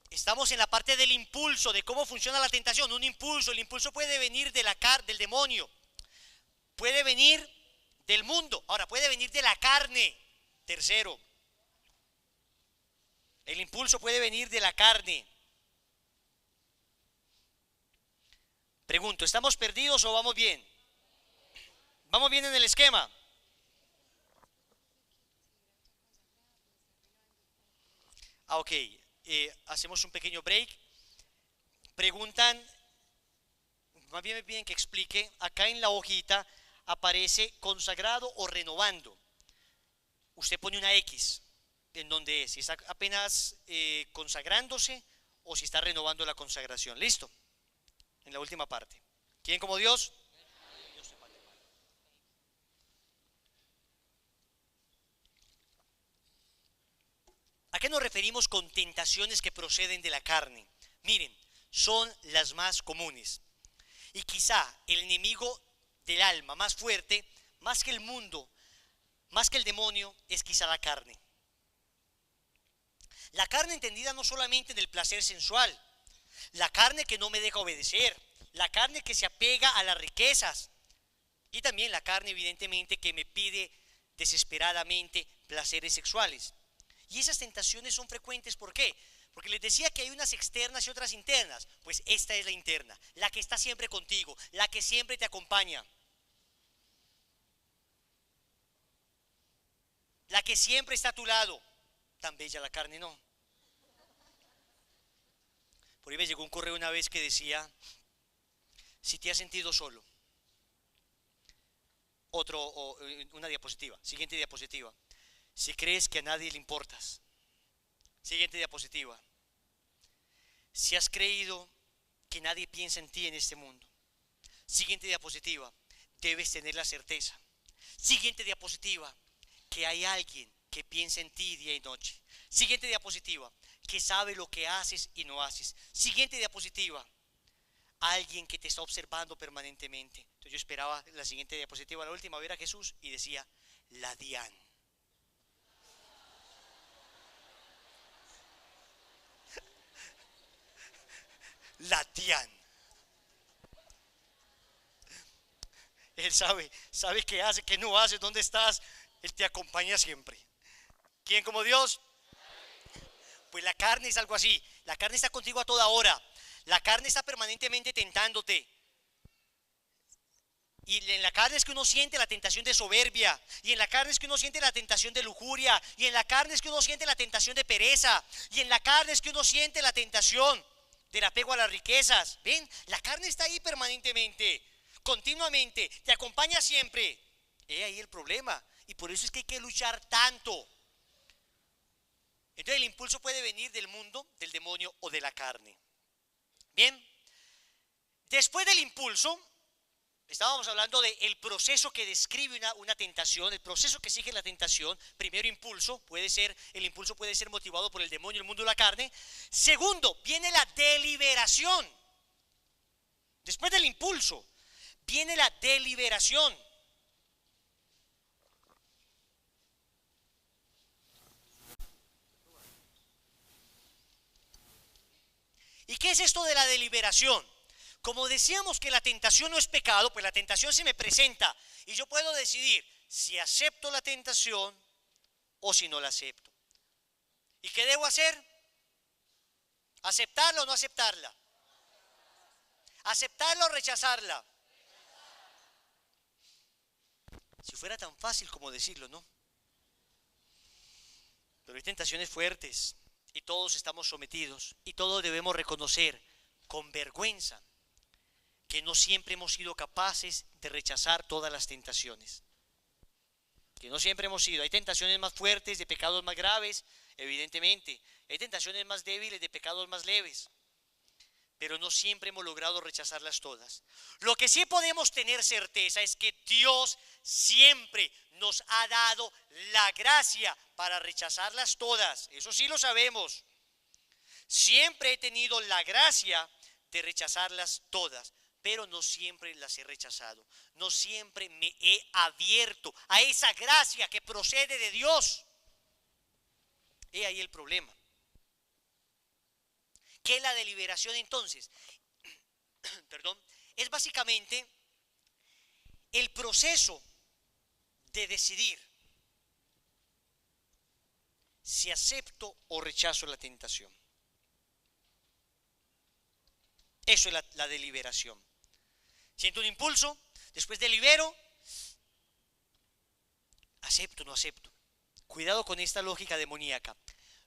Estamos en la parte del impulso, de cómo funciona la tentación. Un impulso, el impulso puede venir de del demonio, puede venir del mundo, ahora puede venir de la carne. Tercero, el impulso puede venir de la carne. Pregunto, ¿estamos perdidos o vamos bien? ¿Vamos bien en el esquema? Ok, hacemos un pequeño break. Preguntan, más bien me piden que explique, acá en la hojita aparece consagrado o renovando. Usted pone una X en donde es, si está apenas consagrándose o si está renovando la consagración. ¿Listo? En la última parte. ¿Quién como Dios? ¿A qué nos referimos con tentaciones que proceden de la carne? Miren, son las más comunes. Y quizá el enemigo del alma más fuerte, más que el mundo, más que el demonio, es quizá la carne. La carne entendida no solamente en el placer sensual, la carne que no me deja obedecer, la carne que se apega a las riquezas y también la carne evidentemente que me pide desesperadamente placeres sexuales. Y esas tentaciones son frecuentes, ¿por qué? Porque les decía que hay unas externas y otras internas. Pues esta es la interna, la que está siempre contigo, la que siempre te acompaña, la que siempre está a tu lado. Tan bella la carne, ¿no? Por ahí me llegó un correo una vez que decía, si te has sentido solo. Una diapositiva, siguiente diapositiva. Si crees que a nadie le importas. Siguiente diapositiva. Si has creído que nadie piensa en ti en este mundo. Siguiente diapositiva. Debes tener la certeza. Siguiente diapositiva. Que hay alguien que piensa en ti día y noche. Siguiente diapositiva. Que sabe lo que haces y no haces. Siguiente diapositiva. Alguien que te está observando permanentemente. Entonces yo esperaba la siguiente diapositiva, la última, ver a Jesús y decía, la DIAN. La DIAN. Él sabe qué hace, qué no hace, dónde estás. Él te acompaña siempre. ¿Quién como Dios? Pues la carne es algo así. La carne está contigo a toda hora. La carne está permanentemente tentándote. Y en la carne es que uno siente la tentación de soberbia. Y en la carne es que uno siente la tentación de lujuria. Y en la carne es que uno siente la tentación de pereza. Y en la carne es que uno siente la tentación del apego a las riquezas. ¿Ven? La carne está ahí permanentemente, continuamente, te acompaña siempre. He ahí el problema. Y por eso es que hay que luchar tanto. Entonces el impulso puede venir del mundo, del demonio o de la carne. Bien, después del impulso, estábamos hablando del proceso que describe una tentación, el proceso que sigue la tentación. Primero, impulso, el impulso puede ser motivado por el demonio, el mundo o la carne. Segundo, viene la deliberación. Después del impulso, viene la deliberación. ¿Y qué es esto de la deliberación? Como decíamos que la tentación no es pecado, pues la tentación se me presenta y yo puedo decidir si acepto la tentación o si no la acepto. ¿Y qué debo hacer? ¿Aceptarla o no aceptarla? ¿Aceptarla o rechazarla? Si fuera tan fácil como decirlo, ¿no? Pero hay tentaciones fuertes y todos estamos sometidos y todos debemos reconocer con vergüenza que no siempre hemos sido capaces de rechazar todas las tentaciones. Que no siempre hemos sido. Hay tentaciones más fuertes, de pecados más graves, evidentemente. Hay tentaciones más débiles, de pecados más leves. Pero no siempre hemos logrado rechazarlas todas. Lo que sí podemos tener certeza es que Dios siempre nos ha dado la gracia para rechazarlas todas. Eso sí lo sabemos. Siempre he tenido la gracia de rechazarlas todas, pero no siempre las he rechazado. No siempre me he abierto a esa gracia que procede de Dios. He ahí el problema. ¿Qué es la deliberación entonces? Perdón, es básicamente el proceso de decidir si acepto o rechazo la tentación. Eso es la deliberación. Siento un impulso, después delibero, acepto o no acepto. Cuidado con esta lógica demoníaca.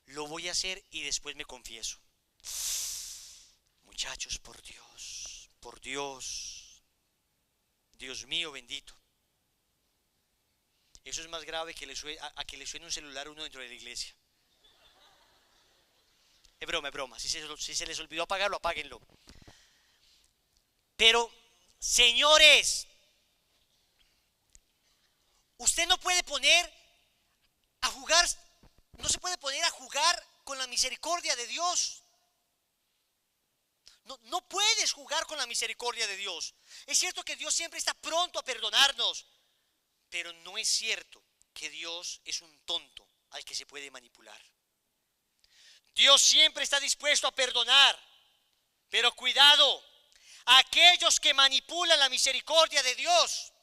Lo voy a hacer y después me confieso. Muchachos, por Dios, Dios mío bendito. Eso es más grave que a que le suene un celular a uno dentro de la iglesia. Es broma. Si se les olvidó apagarlo, apáguenlo. Pero, señores, usted no puede poner a jugar, no se puede poner a jugar con la misericordia de Dios. No puedes jugar con la misericordia de Dios. Es cierto que Dios siempre está pronto a perdonarnos, pero no es cierto que Dios es un tonto al que se puede manipular. Dios siempre está dispuesto a perdonar, pero cuidado, aquellos que manipulan la misericordia de Dios,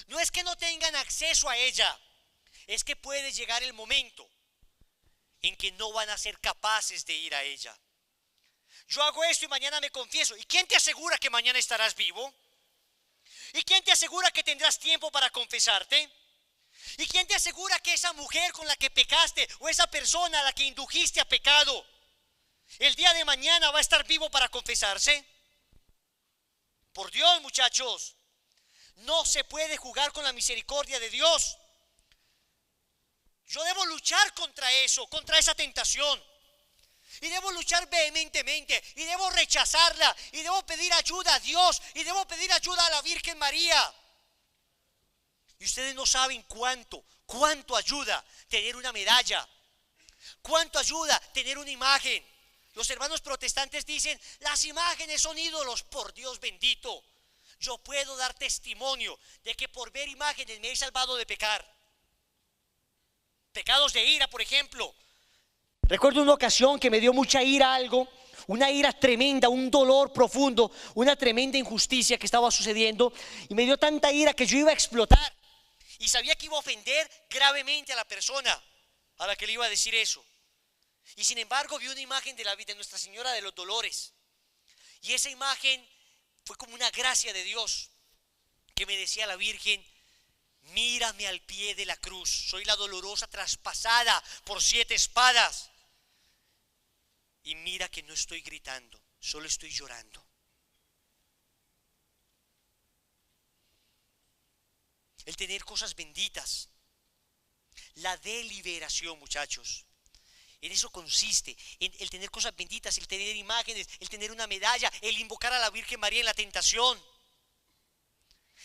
no es que no tengan acceso a ella, es que puede llegar el momento en que no van a ser capaces de ir a ella. Yo hago esto y mañana me confieso. ¿Y quién te asegura que mañana estarás vivo? ¿Y quién te asegura que tendrás tiempo para confesarte? ¿Y quién te asegura que esa mujer con la que pecaste o esa persona a la que indujiste a pecado, el día de mañana va a estar vivo para confesarse? Por Dios, muchachos, no se puede jugar con la misericordia de Dios. Yo debo luchar contra eso, contra esa tentación. Y debo luchar vehementemente, y debo rechazarla, y debo pedir ayuda a Dios, y debo pedir ayuda a la Virgen María. Y ustedes no saben cuánto ayuda tener una medalla, cuánto ayuda tener una imagen. Los hermanos protestantes dicen, las imágenes son ídolos. Por Dios bendito, yo puedo dar testimonio de que por ver imágenes me he salvado de pecar. Pecados de ira, por ejemplo. Recuerdo una ocasión que me dio mucha ira algo, una ira tremenda, un dolor profundo, una tremenda injusticia que estaba sucediendo, y me dio tanta ira que yo iba a explotar y sabía que iba a ofender gravemente a la persona a la que le iba a decir eso. Y sin embargo vi una imagen de Nuestra Señora de los Dolores, y esa imagen fue como una gracia de Dios que me decía la Virgen: mírame al pie de la cruz, soy la dolorosa traspasada por 7 espadas. Y mira que no estoy gritando, solo estoy llorando. El tener cosas benditas, la deliberación, muchachos, en eso consiste, en el tener cosas benditas, el tener imágenes, el tener una medalla, el invocar a la Virgen María en la tentación,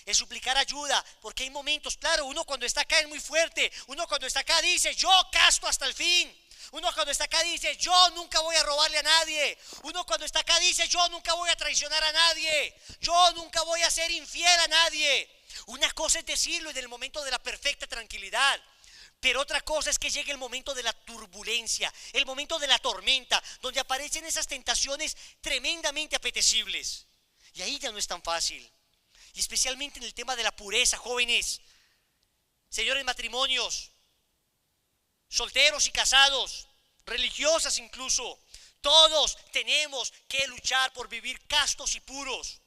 el suplicar ayuda, porque hay momentos, claro, uno cuando está acá es muy fuerte, uno cuando está acá dice, yo casto hasta el fin. Uno cuando está acá dice, yo nunca voy a robarle a nadie. Uno cuando está acá dice, yo nunca voy a traicionar a nadie. Yo nunca voy a ser infiel a nadie. Una cosa es decirlo en el momento de la perfecta tranquilidad, Pero otra cosa es que llegue el momento de la turbulencia, el momento de la tormenta, donde aparecen esas tentaciones tremendamente apetecibles. Y ahí ya no es tan fácil. Y especialmente en el tema de la pureza, jóvenes, señores matrimonios, solteros y casados, religiosas incluso, todos tenemos que luchar por vivir castos y puros.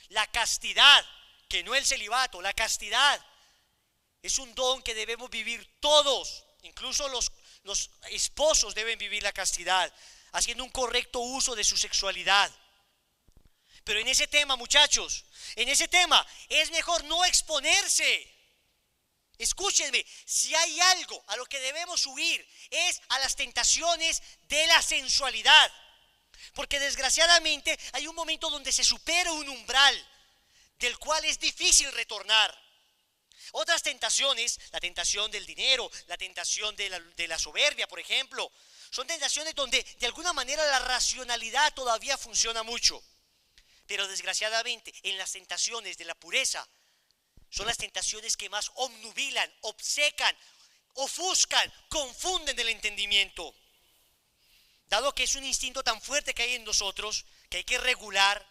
La castidad, que no el celibato, la castidad es un don que debemos vivir todos, incluso los esposos deben vivir la castidad, haciendo un correcto uso de su sexualidad. Pero en ese tema, muchachos, en ese tema es mejor no exponerse. Escúchenme, si hay algo a lo que debemos huir es a las tentaciones de la sensualidad. Porque desgraciadamente hay un momento donde se supera un umbral del cual es difícil retornar. Otras tentaciones, la tentación del dinero, la tentación de la soberbia, por ejemplo, son tentaciones donde de alguna manera la racionalidad todavía funciona mucho. Pero desgraciadamente en las tentaciones de la pureza son las tentaciones que más obnubilan, obcecan, ofuscan, confunden el entendimiento. Dado que es un instinto tan fuerte que hay en nosotros, que hay que regular,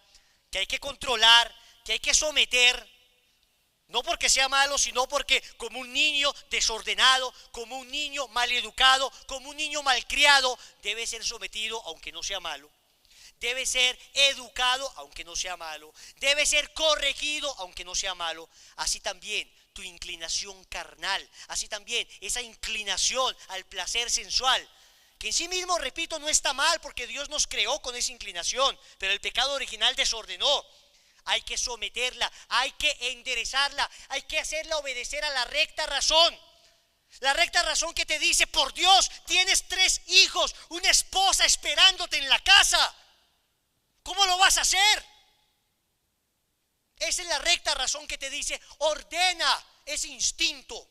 que hay que controlar, que hay que someter, no porque sea malo, sino porque como un niño desordenado, como un niño mal educado, como un niño malcriado, debe ser sometido aunque no sea malo. Debe ser educado aunque no sea malo. Debe ser corregido aunque no sea malo. Así también tu inclinación carnal, así también esa inclinación al placer sensual, que en sí mismo, repito, no está mal porque Dios nos creó con esa inclinación, pero el pecado original desordenó. Hay que someterla, hay que enderezarla, hay que hacerla obedecer a la recta razón. La recta razón que te dice, por Dios, tienes 3 hijos, una esposa esperándote en la casa. ¿Cómo lo vas a hacer? Esa es la recta razón que te dice, ordena ese instinto.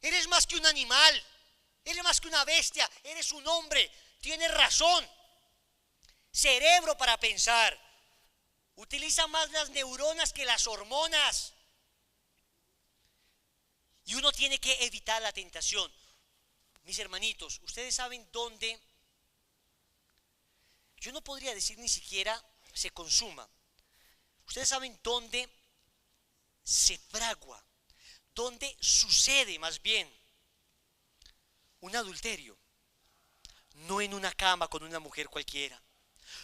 Eres más que un animal, eres más que una bestia, eres un hombre, tienes razón, cerebro para pensar. Utiliza más las neuronas que las hormonas. Y uno tiene que evitar la tentación. Mis hermanitos, ustedes saben dónde, yo no podría decir ni siquiera se consuma. Ustedes saben dónde se fragua, dónde sucede más bien un adulterio. No en una cama con una mujer cualquiera,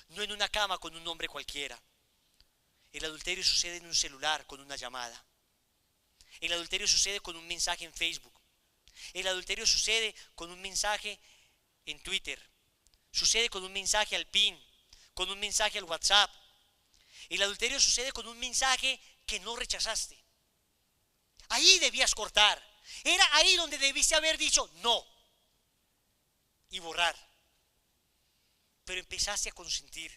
no en una cama con un hombre cualquiera. El adulterio sucede en un celular con una llamada. El adulterio sucede con un mensaje en Facebook. El adulterio sucede con un mensaje en Twitter. Sucede con un mensaje al PIN, con un mensaje al WhatsApp. El adulterio sucede con un mensaje que no rechazaste. Ahí debías cortar. Era ahí donde debiste haber dicho no y borrar. Pero empezaste a consentir.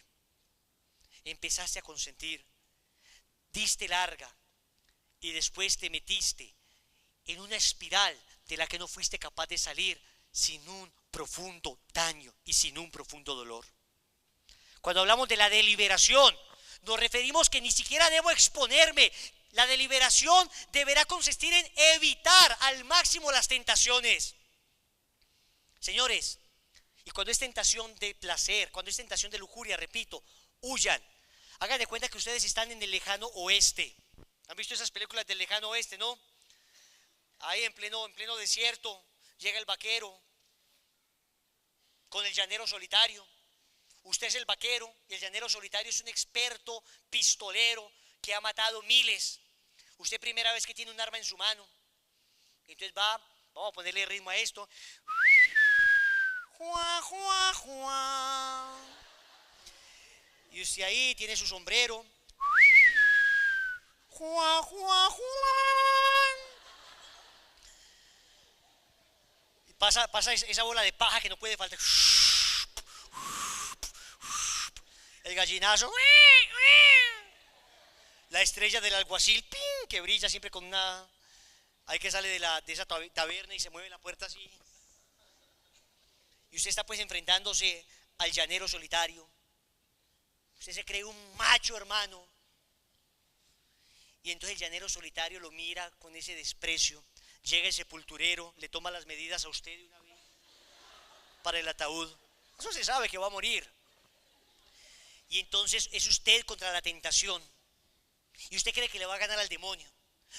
Empezaste a consentir. Diste larga y después te metiste en una espiral de la que no fuiste capaz de salir sin un profundo daño y sin un profundo dolor. Cuando hablamos de la deliberación, nos referimos que ni siquiera debo exponerme. La deliberación deberá consistir en evitar al máximo las tentaciones. Señores, y cuando es tentación de placer, cuando es tentación de lujuria, repito, huyan. Hagan de cuenta que ustedes están en el lejano oeste. ¿Han visto esas películas del lejano oeste, no? Ahí en pleno desierto llega el vaquero con el llanero solitario. Usted es el vaquero y el llanero solitario es un experto pistolero que ha matado miles. Usted primera vez que tiene un arma en su mano. Entonces vamos a ponerle ritmo a esto. Juá, juá, juá. Y usted ahí tiene su sombrero. Juá, juá, juá. Pasa esa bola de paja que no puede faltar. El gallinazo. La estrella del alguacil, ¡ping!, que brilla siempre con una... Hay que sale de esa taberna y se mueve la puerta así. Y usted está pues enfrentándose al llanero solitario. Usted se cree un macho, hermano. Y entonces el llanero solitario lo mira con ese desprecio. llega el sepulturero, le toma las medidas a usted de una vez para el ataúd. Eso se sabe que va a morir. Y entonces es usted contra la tentación. Y usted cree que le va a ganar al demonio.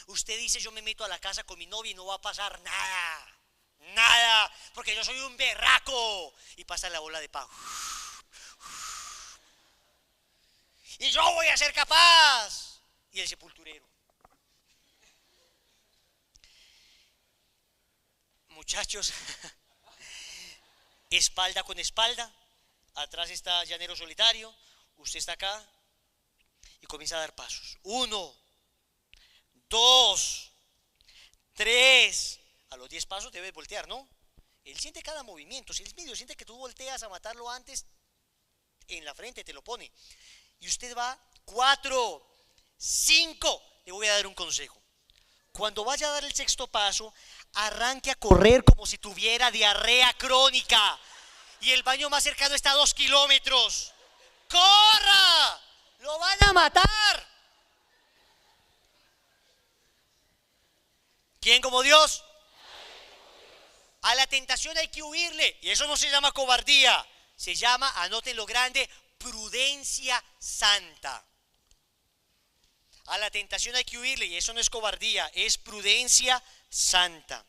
Usted dice, yo me meto a la casa con mi novia y no va a pasar nada. Nada, porque yo soy un berraco. Y pasa la bola de pavo. Y yo voy a ser capaz. Y el sepulturero. Muchachos, espalda con espalda. Atrás está Llanero Solitario. Usted está acá. Y comienza a dar pasos. 1, 2, 3. A los 10 pasos debes voltear, ¿no? Él siente cada movimiento. Si él es medio, siente que tú volteas a matarlo antes, en la frente te lo pone. Y usted va 4, 5. Le voy a dar un consejo. Cuando vaya a dar el sexto paso, arranque a correr como si tuviera diarrea crónica. Y el baño más cercano está a 2 kilómetros. ¡Corra! ¡Lo van a matar! ¿Quién como Dios? A la tentación hay que huirle. Y eso no se llama cobardía. Se llama, anótenlo grande, prudencia santa. A la tentación hay que huirle. Y eso no es cobardía, es prudencia santa.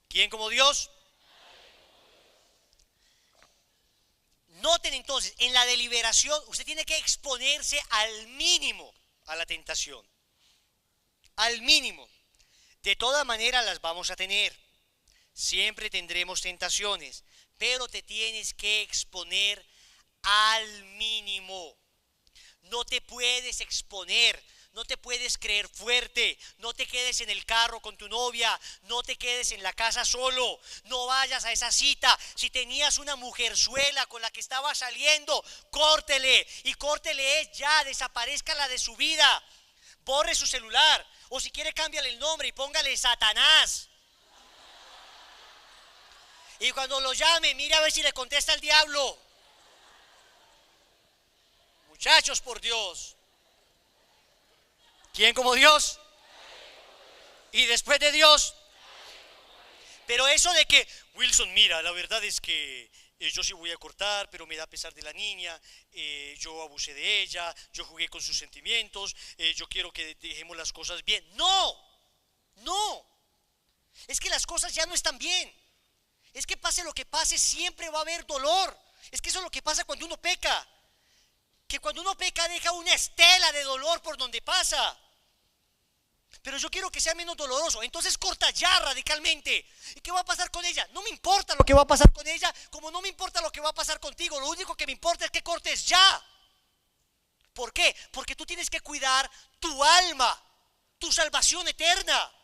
¿Quién como Dios? Noten entonces, en la deliberación usted tiene que exponerse al mínimo a la tentación. Al mínimo. De todas maneras las vamos a tener. Siempre tendremos tentaciones, pero te tienes que exponer al mínimo. No te puedes exponer, no te puedes creer fuerte, no te quedes en el carro con tu novia, no te quedes en la casa solo, no vayas a esa cita. Si tenías una mujerzuela con la que estaba saliendo, córtele, y córtele ya, desaparezcala de su vida, borre su celular, o si quiere cámbiale el nombre y póngale Satanás. Y cuando lo llame, mire a ver si le contesta el diablo. Muchachos, por Dios. ¿Quién como Dios? Y después de Dios. Pero eso de que, Wilson, mira, la verdad es que yo sí voy a cortar, pero me da pesar de la niña, yo abusé de ella, yo jugué con sus sentimientos, yo quiero que dejemos las cosas bien. No, no. Es que las cosas ya no están bien. Es que pase lo que pase, siempre va a haber dolor. Es que eso es lo que pasa cuando uno peca. Que cuando uno peca deja una estela de dolor por donde pasa. Pero yo quiero que sea menos doloroso. Entonces corta ya radicalmente. ¿Y qué va a pasar con ella? No me importa lo que va a pasar con ella, como no me importa lo que va a pasar contigo. Lo único que me importa es que cortes ya. ¿Por qué? Porque tú tienes que cuidar tu alma, tu salvación eterna.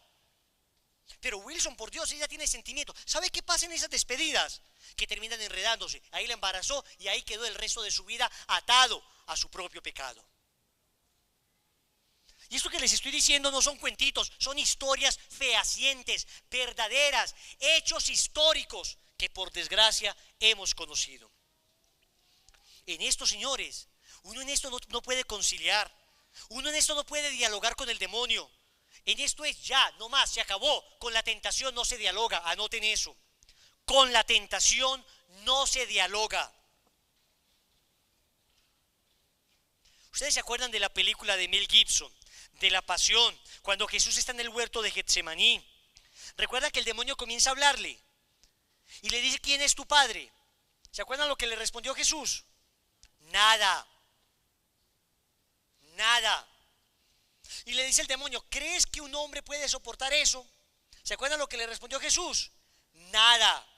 Pero Wilson, por Dios, ella tiene sentimiento. ¿Sabe qué pasa en esas despedidas? Que terminan enredándose. Ahí la embarazó y ahí quedó el resto de su vida atado a su propio pecado. Y esto que les estoy diciendo no son cuentitos, son historias fehacientes, verdaderas, hechos históricos que por desgracia hemos conocido. En esto, señores, uno en esto no puede conciliar, uno en esto no puede dialogar con el demonio. En esto es ya, no más, se acabó. Con la tentación no se dialoga, anoten eso. Con la tentación no se dialoga. ¿Ustedes se acuerdan de la película de Mel Gibson, de la pasión, cuando Jesús está en el huerto de Getsemaní? Recuerda que el demonio comienza a hablarle y le dice, ¿quién es tu padre? ¿Se acuerdan lo que le respondió Jesús? Nada. Nada. Y le dice el demonio, ¿crees que un hombre puede soportar eso? ¿Se acuerdan lo que le respondió Jesús? Nada.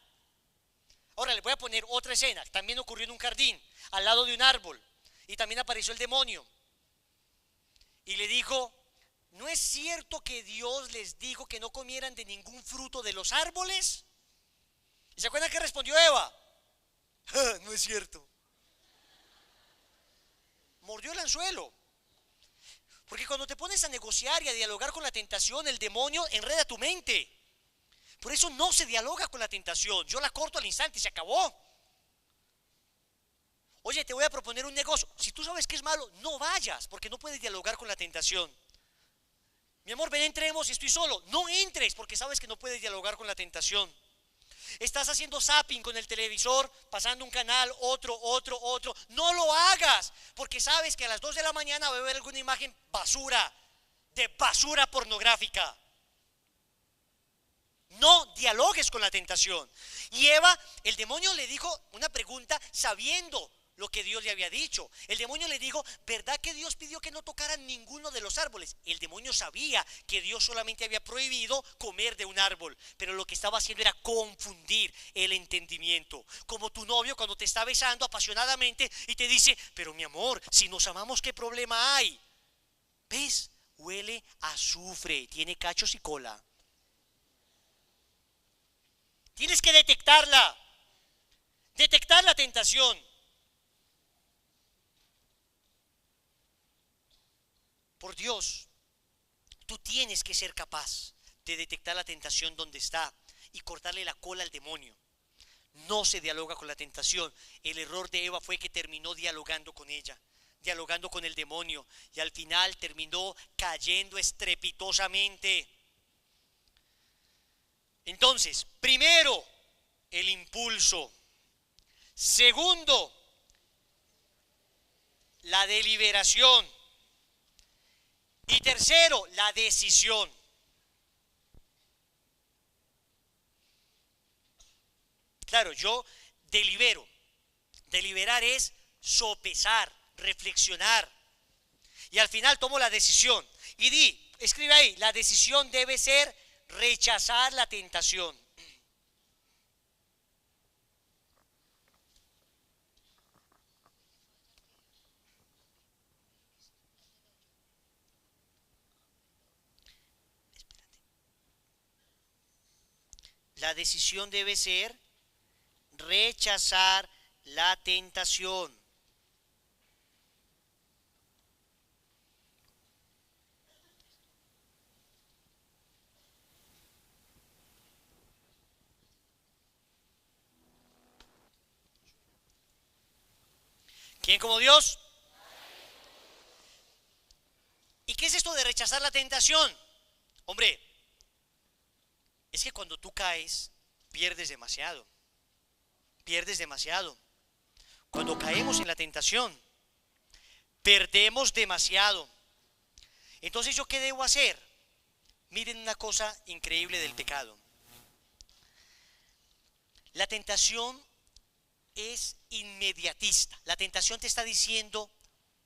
Ahora le voy a poner otra escena. También ocurrió en un jardín, al lado de un árbol. Y también apareció el demonio. Y le dijo, ¿no es cierto que Dios les dijo que no comieran de ningún fruto de los árboles? ¿Y se acuerdan qué respondió Eva? No es cierto. Mordió el anzuelo. Porque cuando te pones a negociar y a dialogar con la tentación, el demonio enreda tu mente. Por eso no se dialoga con la tentación. Yo la corto al instante y se acabó. Oye, te voy a proponer un negocio. Si tú sabes que es malo, no vayas, porque no puedes dialogar con la tentación. Mi amor, ven, entremos, estoy solo. No entres porque sabes que no puedes dialogar con la tentación. Estás haciendo zapping con el televisor, pasando un canal, otro. No lo hagas porque sabes que a las 2 de la mañana va a haber alguna imagen basura, de basura pornográfica. No dialogues con la tentación. Y Eva, el demonio le dijo una pregunta sabiendo lo que Dios le había dicho. El demonio le dijo, ¿verdad que Dios pidió que no tocaran ninguno de los árboles? El demonio sabía que Dios solamente había prohibido comer de un árbol, pero lo que estaba haciendo era confundir el entendimiento. Como tu novio cuando te está besando apasionadamente y te dice, pero mi amor, si nos amamos, ¿qué problema hay? ¿Ves? Huele a azufre, tiene cachos y cola. Tienes que detectarla, detectar la tentación. Por Dios, tú tienes que ser capaz de detectar la tentación donde está y cortarle la cola al demonio. No se dialoga con la tentación. El error de Eva fue que terminó dialogando con ella, dialogando con el demonio, y al final terminó cayendo estrepitosamente. Entonces, primero, el impulso. Segundo, la deliberación. Y tercero, la decisión. Claro, yo delibero. Deliberar es sopesar, reflexionar. Y al final tomo la decisión. Y escribe ahí, la decisión debe ser rechazar la tentación. La decisión debe ser rechazar la tentación. ¿Quién como Dios? ¿Y qué es esto de rechazar la tentación? Hombre, es que cuando tú caes, pierdes demasiado. Pierdes demasiado. Cuando caemos en la tentación, perdemos demasiado. Entonces, ¿yo qué debo hacer? Miren una cosa increíble del pecado. La tentación es inmediatista. La tentación te está diciendo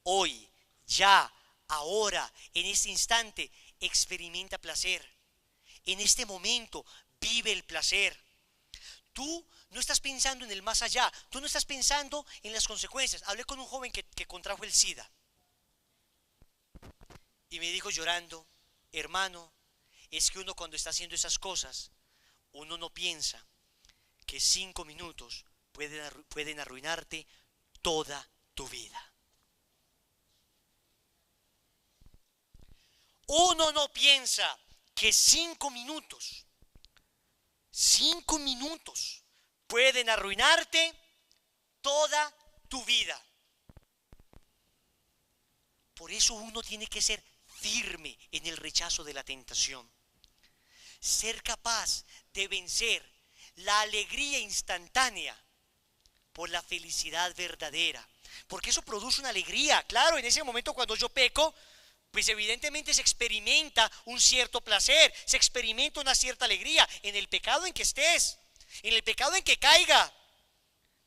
hoy, ya, ahora, en este instante, experimenta placer. En este momento, vive el placer. Tú no estás pensando en el más allá, tú no estás pensando en las consecuencias. Hablé con un joven que contrajo el SIDA y me dijo llorando, hermano, es que uno cuando está haciendo esas cosas, uno no piensa que 5 minutos pueden arruinarte toda tu vida. Uno no piensa que 5 minutos pueden arruinarte toda tu vida. Por eso uno tiene que ser firme en el rechazo de la tentación. Ser capaz de vencer la alegría instantánea por la felicidad verdadera. Porque eso produce una alegría. Claro, en ese momento cuando yo peco, pues evidentemente se experimenta un cierto placer, se experimenta una cierta alegría en el pecado en que estés, en el pecado en que caiga.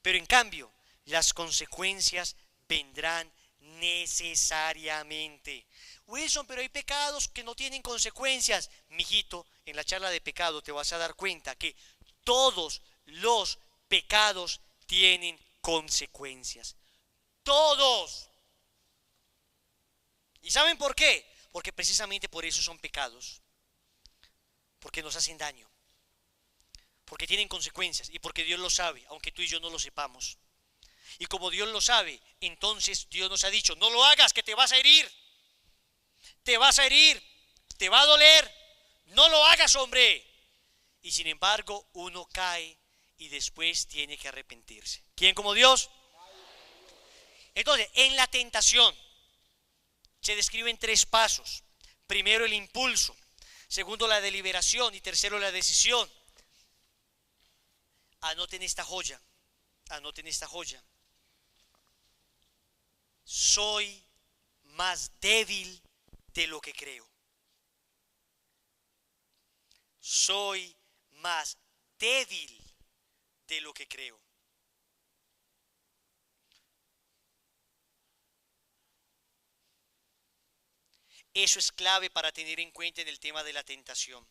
Pero en cambio, las consecuencias vendrán necesariamente. Wilson, pero hay pecados que no tienen consecuencias. Mijito, en la charla de pecado te vas a dar cuenta que todos los pecados tienen consecuencias. Todos. ¿Y saben por qué? Porque precisamente por eso son pecados. Porque nos hacen daño. Porque tienen consecuencias y porque Dios lo sabe, aunque tú y yo no lo sepamos. Y como Dios lo sabe, entonces Dios nos ha dicho, no lo hagas, que te vas a herir. Te vas a herir, te va a doler. No lo hagas, hombre. Y sin embargo, uno cae y después tiene que arrepentirse. ¿Quién como Dios? Entonces, en la tentación se describen 3 pasos. Primero el impulso, segundo la deliberación y tercero la decisión. Anoten esta joya, anoten esta joya. Soy más débil de lo que creo. Soy más débil de lo que creo. Eso es clave para tener en cuenta en el tema de la tentación.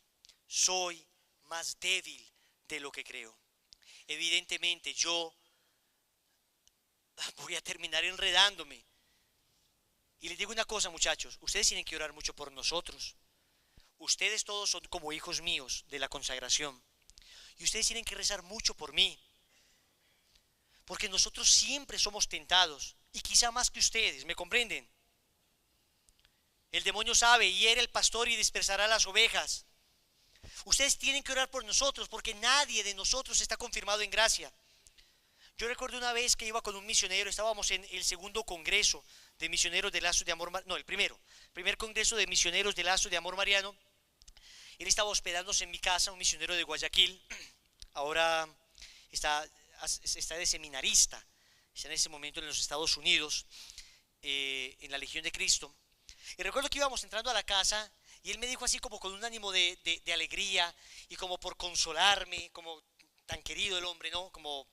Soy más débil de lo que creo. Evidentemente yo voy a terminar enredándome. Y les digo una cosa, muchachos, ustedes tienen que orar mucho por nosotros. Ustedes todos son como hijos míos de la consagración. Y ustedes tienen que rezar mucho por mí. Porque nosotros siempre somos tentados. Y quizá más que ustedes, ¿me comprenden? El demonio sabe, hiere al pastor y dispersará las ovejas. Ustedes tienen que orar por nosotros porque nadie de nosotros está confirmado en gracia. Yo recuerdo una vez que iba con un misionero, estábamos en el segundo congreso de misioneros de Lazo de Amor, no, el primer congreso de misioneros de Lazo de Amor Mariano. Él estaba hospedándose en mi casa, un misionero de Guayaquil, ahora está de seminarista, está en ese momento en los Estados Unidos, en la Legión de Cristo. Y recuerdo que íbamos entrando a la casa y él me dijo así como con un ánimo de alegría y como por consolarme, como tan querido el hombre, ¿no? Como,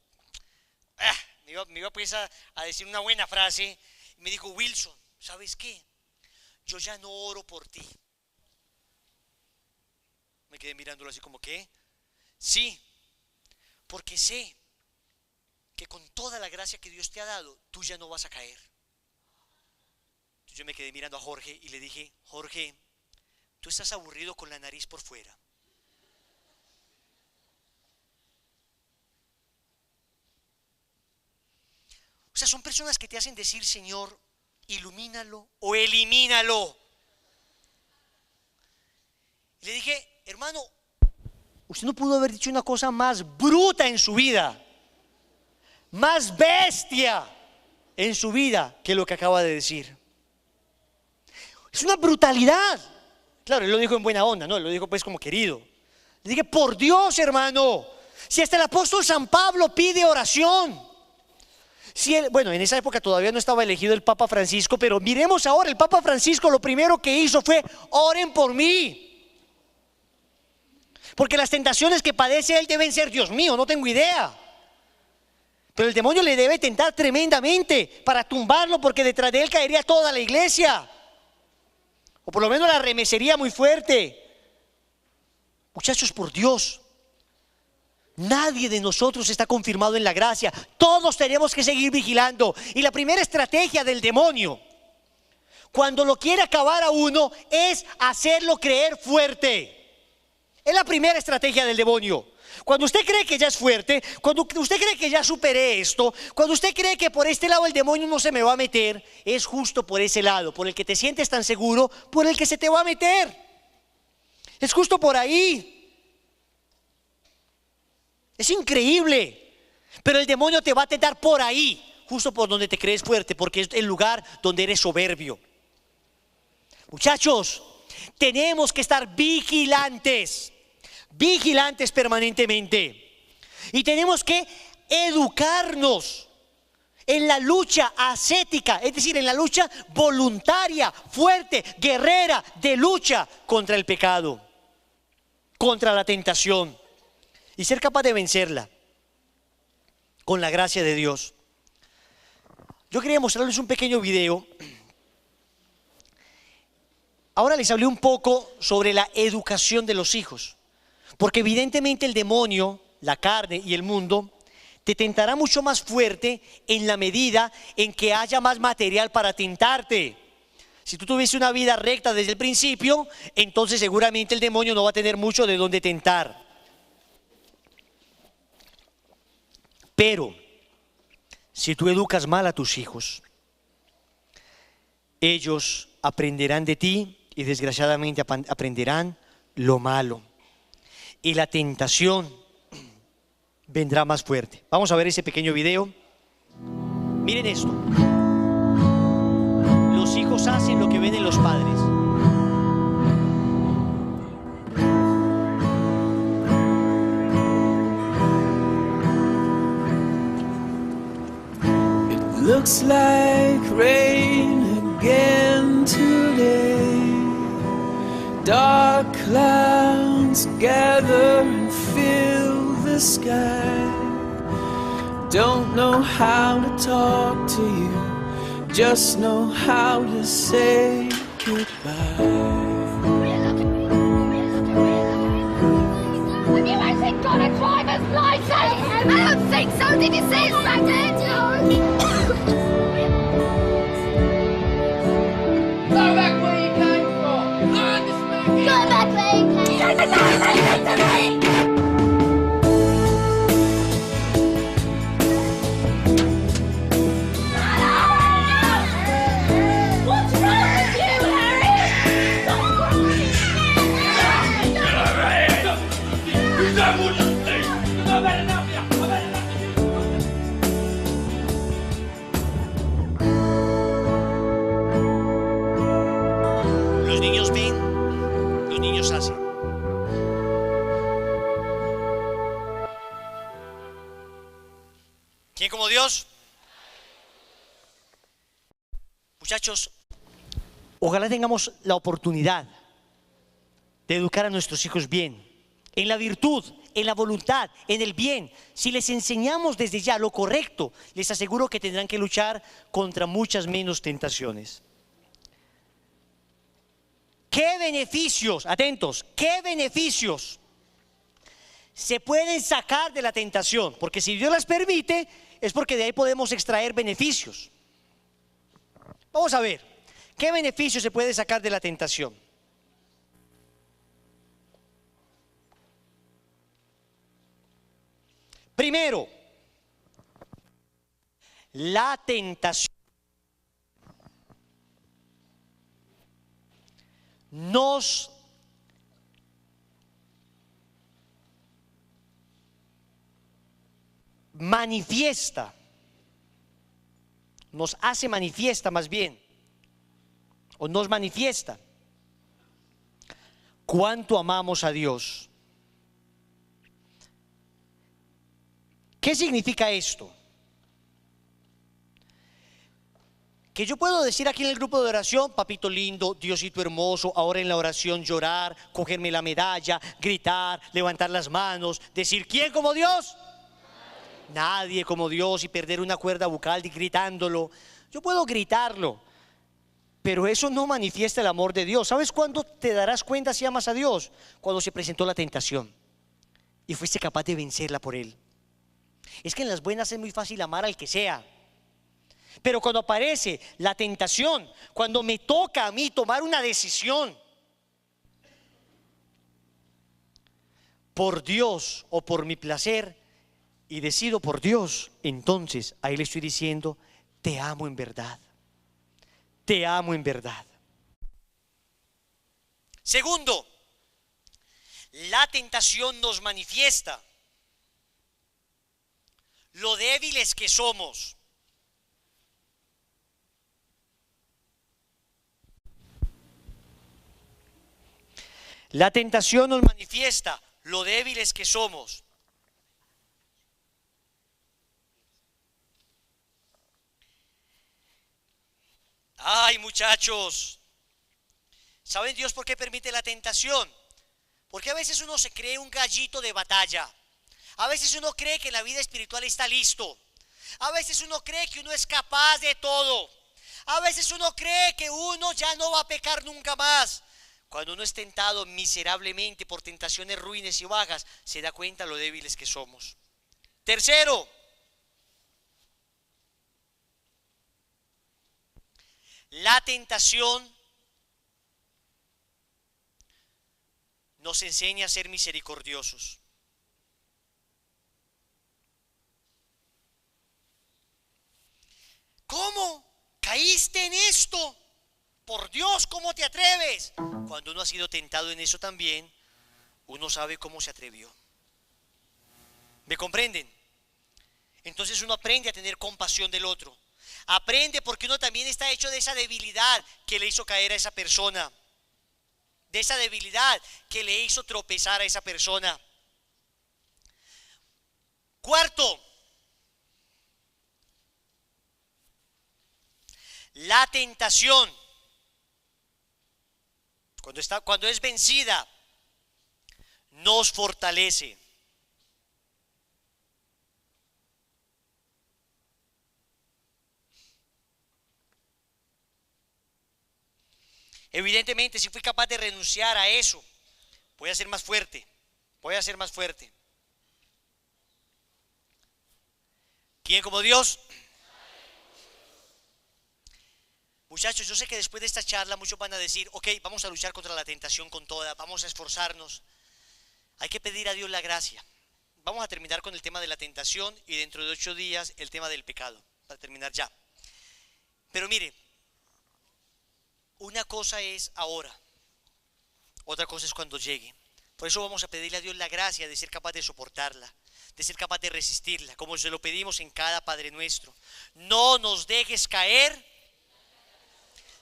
me iba pues a decir una buena frase. Y me dijo, Wilson, ¿sabes qué? Yo ya no oro por ti. Me quedé mirándolo así como, ¿qué? Sí, porque sé que con toda la gracia que Dios te ha dado, tú ya no vas a caer. Yo me quedé mirando a Jorge y le dije, Jorge, tú estás aburrido con la nariz por fuera. O sea, son personas que te hacen decir, Señor, ilumínalo o elimínalo. Y le dije, hermano, usted no pudo haber dicho una cosa más bruta en su vida, más bestia en su vida que lo que acaba de decir. Es una brutalidad. Claro, él lo dijo en buena onda, ¿no? Él lo dijo pues como querido. Le dije, por Dios, hermano, si hasta el apóstol San Pablo pide oración. Si él, bueno, en esa época todavía no estaba elegido el Papa Francisco, pero miremos ahora, el Papa Francisco lo primero que hizo fue, oren por mí. Porque las tentaciones que padece él deben ser, Dios mío, no tengo idea. Pero el demonio le debe tentar tremendamente para tumbarlo, porque detrás de él caería toda la iglesia. O por lo menos la remesería muy fuerte. Muchachos, por Dios, nadie de nosotros está confirmado en la gracia. Todos tenemos que seguir vigilando. Y la primera estrategia del demonio, cuando lo quiere acabar a uno, es hacerlo creer fuerte. Es la primera estrategia del demonio. Cuando usted cree que ya es fuerte, cuando usted cree que ya superé esto, cuando usted cree que por este lado el demonio no se me va a meter, es justo por ese lado, por el que te sientes tan seguro, por el que se te va a meter. Es justo por ahí. Es increíble. Pero el demonio te va a tentar por ahí, justo por donde te crees fuerte, porque es el lugar donde eres soberbio. Muchachos, tenemos que estar vigilantes permanentemente. Y tenemos que educarnos en la lucha ascética, es decir, en la lucha voluntaria, fuerte, guerrera, de lucha contra el pecado, contra la tentación, y ser capaz de vencerla con la gracia de Dios. Yo quería mostrarles un pequeño video. Ahora les hablé un poco sobre la educación de los hijos, porque evidentemente el demonio, la carne y el mundo te tentará mucho más fuerte en la medida en que haya más material para tentarte. Si tú tuviste una vida recta desde el principio, entonces seguramente el demonio no va a tener mucho de dónde tentar. Pero si tú educas mal a tus hijos, ellos aprenderán de ti y desgraciadamente aprenderán lo malo. Y la tentación vendrá más fuerte. Vamos a ver ese pequeño video. Miren esto. Los hijos hacen lo que ven en los padres. Looks like rain again today. Dark clouds gather and fill the sky. Don't know how to talk to you, just know how to say goodbye. Have you actually got a driver's license? I don't think so. Did you see it back Go back where you came from. Go back where you came from. What's wrong with you, Harry? Stop Los niños ven, los niños hacen. ¿Quién como Dios? Muchachos, ojalá tengamos la oportunidad de educar a nuestros hijos bien, en la virtud, en la voluntad, en el bien. Si les enseñamos desde ya lo correcto, les aseguro que tendrán que luchar contra muchas menos tentaciones. ¿Qué beneficios, atentos, qué beneficios se pueden sacar de la tentación? Porque si Dios las permite, es porque de ahí podemos extraer beneficios. Vamos a ver, ¿qué beneficios se puede sacar de la tentación? Primero, la tentación nos manifiesta, nos hace manifiesta más bien, o nos manifiesta cuánto amamos a Dios. ¿Qué significa esto? Que yo puedo decir aquí en el grupo de oración, papito lindo, Diosito hermoso, ahora en la oración llorar, cogerme la medalla, gritar, levantar las manos, decir, ¿quién como Dios? Nadie como Dios, y perder una cuerda bucal gritándolo. Yo puedo gritarlo, pero eso no manifiesta el amor de Dios. ¿Sabes cuándo te darás cuenta si amas a Dios? Cuando se presentó la tentación y fuiste capaz de vencerla por Él. Es que en las buenas es muy fácil amar al que sea, pero cuando aparece la tentación, cuando me toca a mí tomar una decisión por Dios o por mi placer, y decido por Dios, entonces ahí le estoy diciendo, te amo en verdad, te amo en verdad. Segundo, la tentación nos manifiesta lo débiles que somos. La tentación nos manifiesta lo débiles que somos. Ay, muchachos, ¿saben Dios por qué permite la tentación? Porque a veces uno se cree un gallito de batalla. A veces uno cree que la vida espiritual está listo. A veces uno cree que uno es capaz de todo. A veces uno cree que uno ya no va a pecar nunca más. Cuando uno es tentado miserablemente por tentaciones ruines y vagas, se da cuenta lo débiles que somos. Tercero, la tentación nos enseña a ser misericordiosos. ¿Cómo caíste en esto? Por Dios, ¿cómo te atreves? Cuando uno ha sido tentado en eso también, uno sabe cómo se atrevió. ¿Me comprenden? Entonces uno aprende a tener compasión del otro. Aprende porque uno también está hecho de esa debilidad que le hizo caer a esa persona. De esa debilidad que le hizo tropezar a esa persona. Cuarto, La tentación, cuando es vencida, nos fortalece. Evidentemente, si fui capaz de renunciar a eso, voy a ser más fuerte. Voy a ser más fuerte. ¿Quién como Dios? Muchachos, yo sé que después de esta charla muchos van a decir, ok, vamos a luchar contra la tentación con toda, vamos a esforzarnos. Hay que pedir a Dios la gracia. Vamos a terminar con el tema de la tentación y dentro de 8 días el tema del pecado, para terminar ya. Pero mire, una cosa es ahora, otra cosa es cuando llegue. Por eso vamos a pedirle a Dios la gracia de ser capaz de soportarla, de ser capaz de resistirla, como se lo pedimos en cada Padre Nuestro. No nos dejes caer.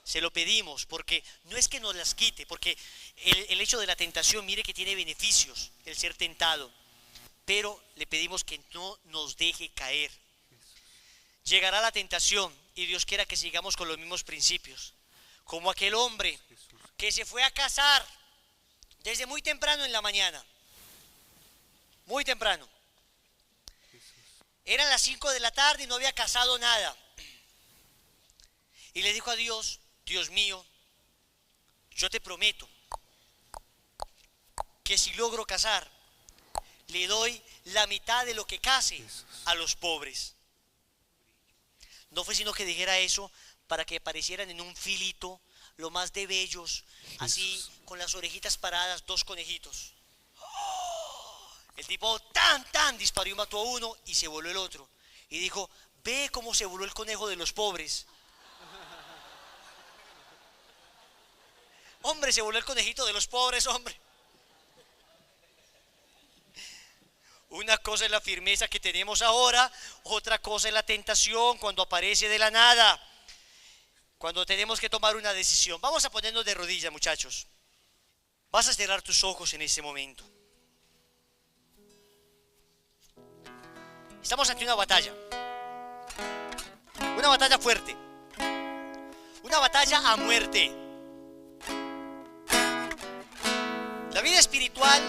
Se lo pedimos porque no es que nos las quite, porque el hecho de la tentación, mire que tiene beneficios el ser tentado, pero le pedimos que no nos deje caer. Llegará la tentación y Dios quiera que sigamos con los mismos principios, como aquel hombre que se fue a cazar desde muy temprano en la mañana, muy temprano. Eran las 5 de la tarde y no había cazado nada. Y le dijo a Dios, Dios mío, yo te prometo que si logro cazar, le doy la mitad de lo que case a los pobres. No fue sino que dijera eso para que aparecieran en un filito, lo más de bellos, así con las orejitas paradas, 2 conejitos. El tipo tan disparó y mató a uno y se voló el otro. Y dijo, ve cómo se voló el conejo de los pobres. Hombre, se voló el conejito de los pobres, hombre. Una cosa es la firmeza que tenemos ahora, otra cosa es la tentación cuando aparece de la nada, cuando tenemos que tomar una decisión. Vamos a ponernos de rodillas, muchachos. Vas a cerrar tus ojos en este momento. Estamos ante una batalla fuerte, una batalla a muerte. La vida espiritual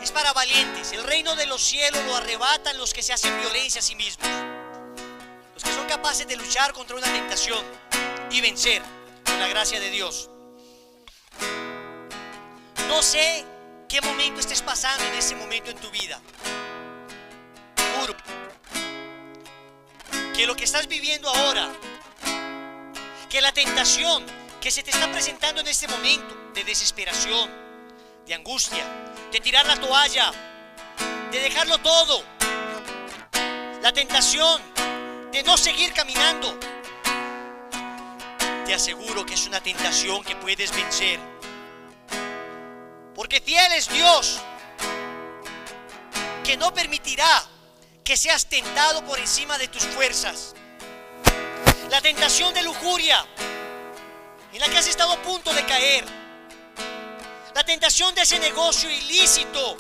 es para valientes. El reino de los cielos lo arrebatan los que se hacen violencia a sí mismos, los que son capaces de luchar contra una tentación y vencer con la gracia de Dios. No sé qué momento estés pasando en ese momento en tu vida. Juro que lo que estás viviendo ahora, que la tentación que se te está presentando en este momento de desesperación, de angustia, de tirar la toalla, de dejarlo todo, la tentación de no seguir caminando, te aseguro que es una tentación que puedes vencer, porque fiel es Dios, que no permitirá que seas tentado por encima de tus fuerzas. La tentación de lujuria en la que has estado a punto de caer, la tentación de ese negocio ilícito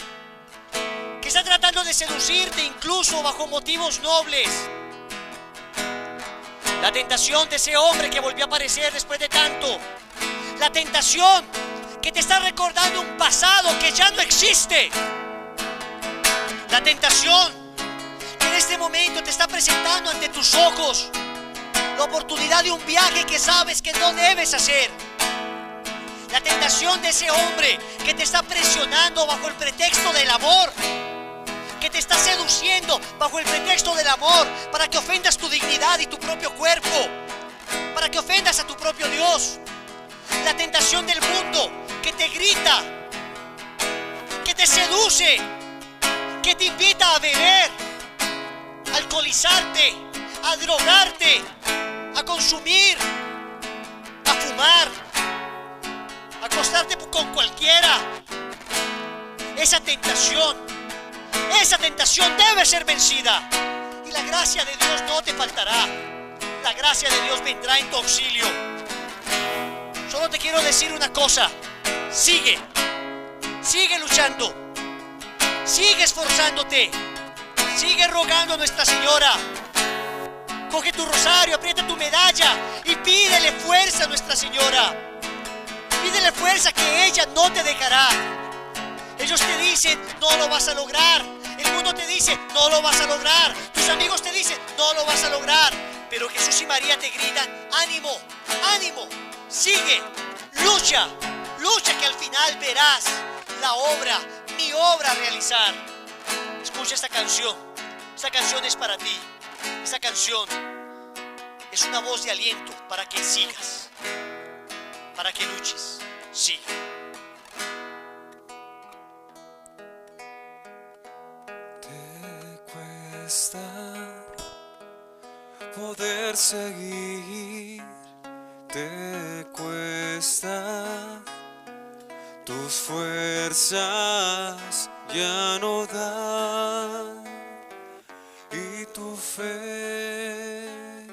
que está tratando de seducirte incluso bajo motivos nobles, la tentación de ese hombre que volvió a aparecer después de tanto, la tentación que te está recordando un pasado que ya no existe, la tentación que en este momento te está presentando ante tus ojos la oportunidad de un viaje que sabes que no debes hacer, la tentación de ese hombre que te está presionando bajo el pretexto del amor, que te está seduciendo bajo el pretexto del amor para que ofendas tu dignidad y tu propio cuerpo, para que ofendas a tu propio Dios, la tentación del mundo que te grita, que te seduce, que te invita a beber, a alcoholizarte, a drogarte, a consumir, a fumar, a acostarte con cualquiera. Esa tentación debe ser vencida y la gracia de Dios no te faltará. La gracia de Dios vendrá en tu auxilio. Solo te quiero decir una cosa: sigue luchando, sigue esforzándote, sigue rogando a Nuestra Señora. Coge tu rosario, aprieta tu medalla y pídele fuerza a Nuestra Señora. Pídele fuerza, que ella no te dejará. Ellos te dicen, no lo vas a lograr. El mundo te dice, no lo vas a lograr. Tus amigos te dicen, no lo vas a lograr. Pero Jesús y María te gritan, ánimo, ánimo, sigue, lucha, lucha, que al final verás la obra, mi obra realizar. Escucha esta canción. Esta canción es para ti. Esta canción es una voz de aliento para que sigas, para que luches. Sigue. Te cuesta poder seguir, te cuesta, tus fuerzas ya no dan y tu fe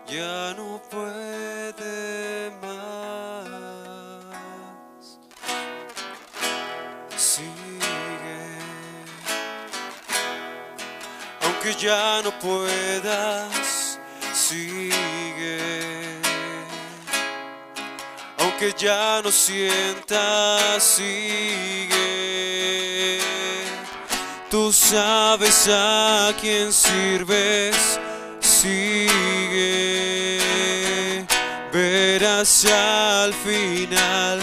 ya no puede más. Sigue, aunque ya no puedas, sigue, aunque ya no sientas, sigue. Tú sabes a quién sirves, sigue. Verás al final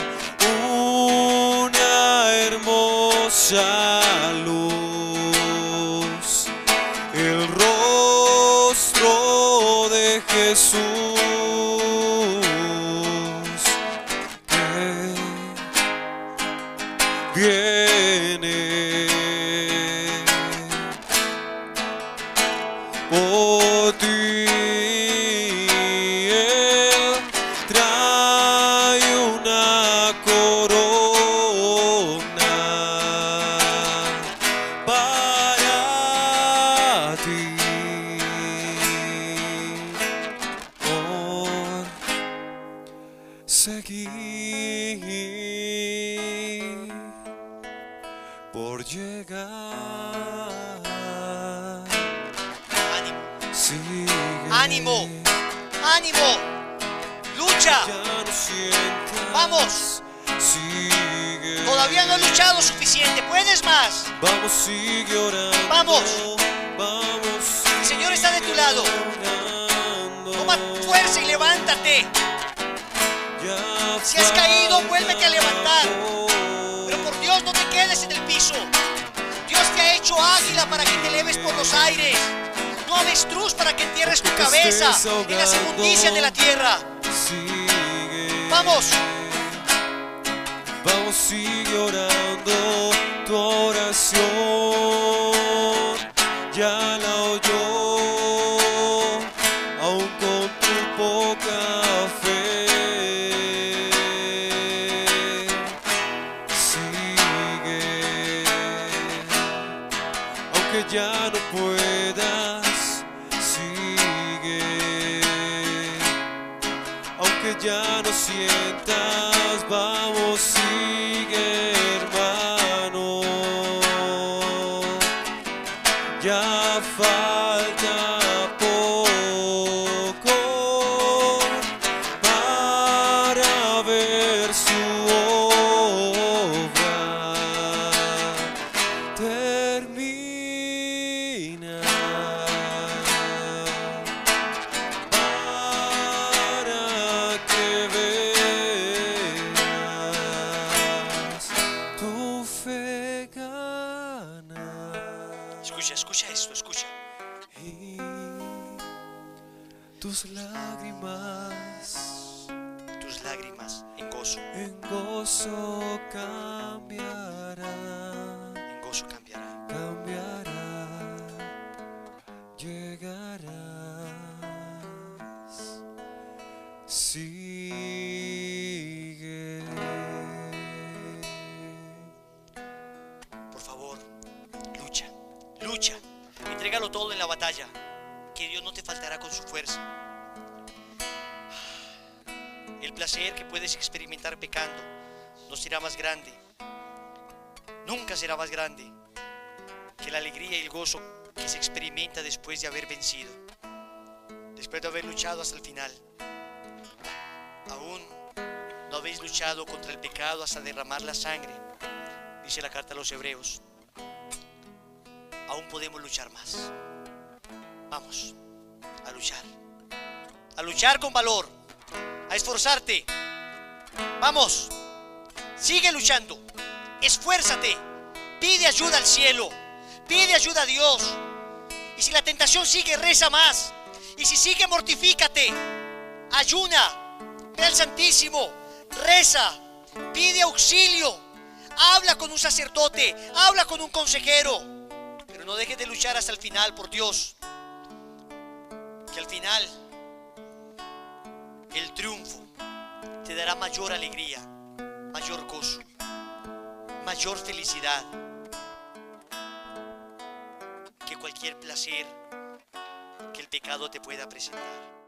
una hermosa luz, el rostro de Jesús que viene por ti. Él trae una corona para ti por seguir, por llegar. Sigue, Ánimo, ánimo, lucha, ya no sientas, vamos, sigue, todavía no has luchado suficiente, puedes más. vamos, sigue orando, Vamos. vamos, El Señor está de tu lado. orando. Toma fuerza y levántate. Ya Si has caído, vuélvete a levantar. falta Pero por Dios, no te quedes en el piso. Dios te ha hecho águila para que te eleves por los aires, no avestruz para que entierres tu cabeza en las inmundicias de la tierra. sigue, Vamos, vamos, sigue orando, tu oración ya la oyó, aún con tu poca fe. Sigue, aunque ya no puedas, sigue, aunque ya no sientas, vamos, sigue, hermano. Ya falta poco para ver su obra terminar, para que veas tu fe ganar. escucha esto, escucha. Y tus lágrimas En gozo cambiarán, gozo cambiará. Llegarás, sigue. Por favor, lucha, lucha. Entrégalo todo en la batalla, que Dios no te faltará con su fuerza. El placer que puedes experimentar pecando no será más grande, nunca será más grande que la alegría y el gozo que se experimenta después de haber vencido. después de haber luchado hasta el final, aún no habéis luchado contra el pecado hasta derramar la sangre, dice la carta a los Hebreos. Aún podemos luchar más. Vamos a luchar con valor, a esforzarte. Vamos, sigue luchando, esfuérzate, pide ayuda al cielo, pide ayuda a Dios. Y si la tentación sigue, reza más. Y si sigue, mortifícate, ayuna, ve al Santísimo, reza, pide auxilio, habla con un sacerdote, habla con un consejero. Pero no dejes de luchar hasta el final, por Dios. Que al final el triunfo te dará mayor alegría, mayor gozo, mayor felicidad que cualquier placer que el pecado te pueda presentar.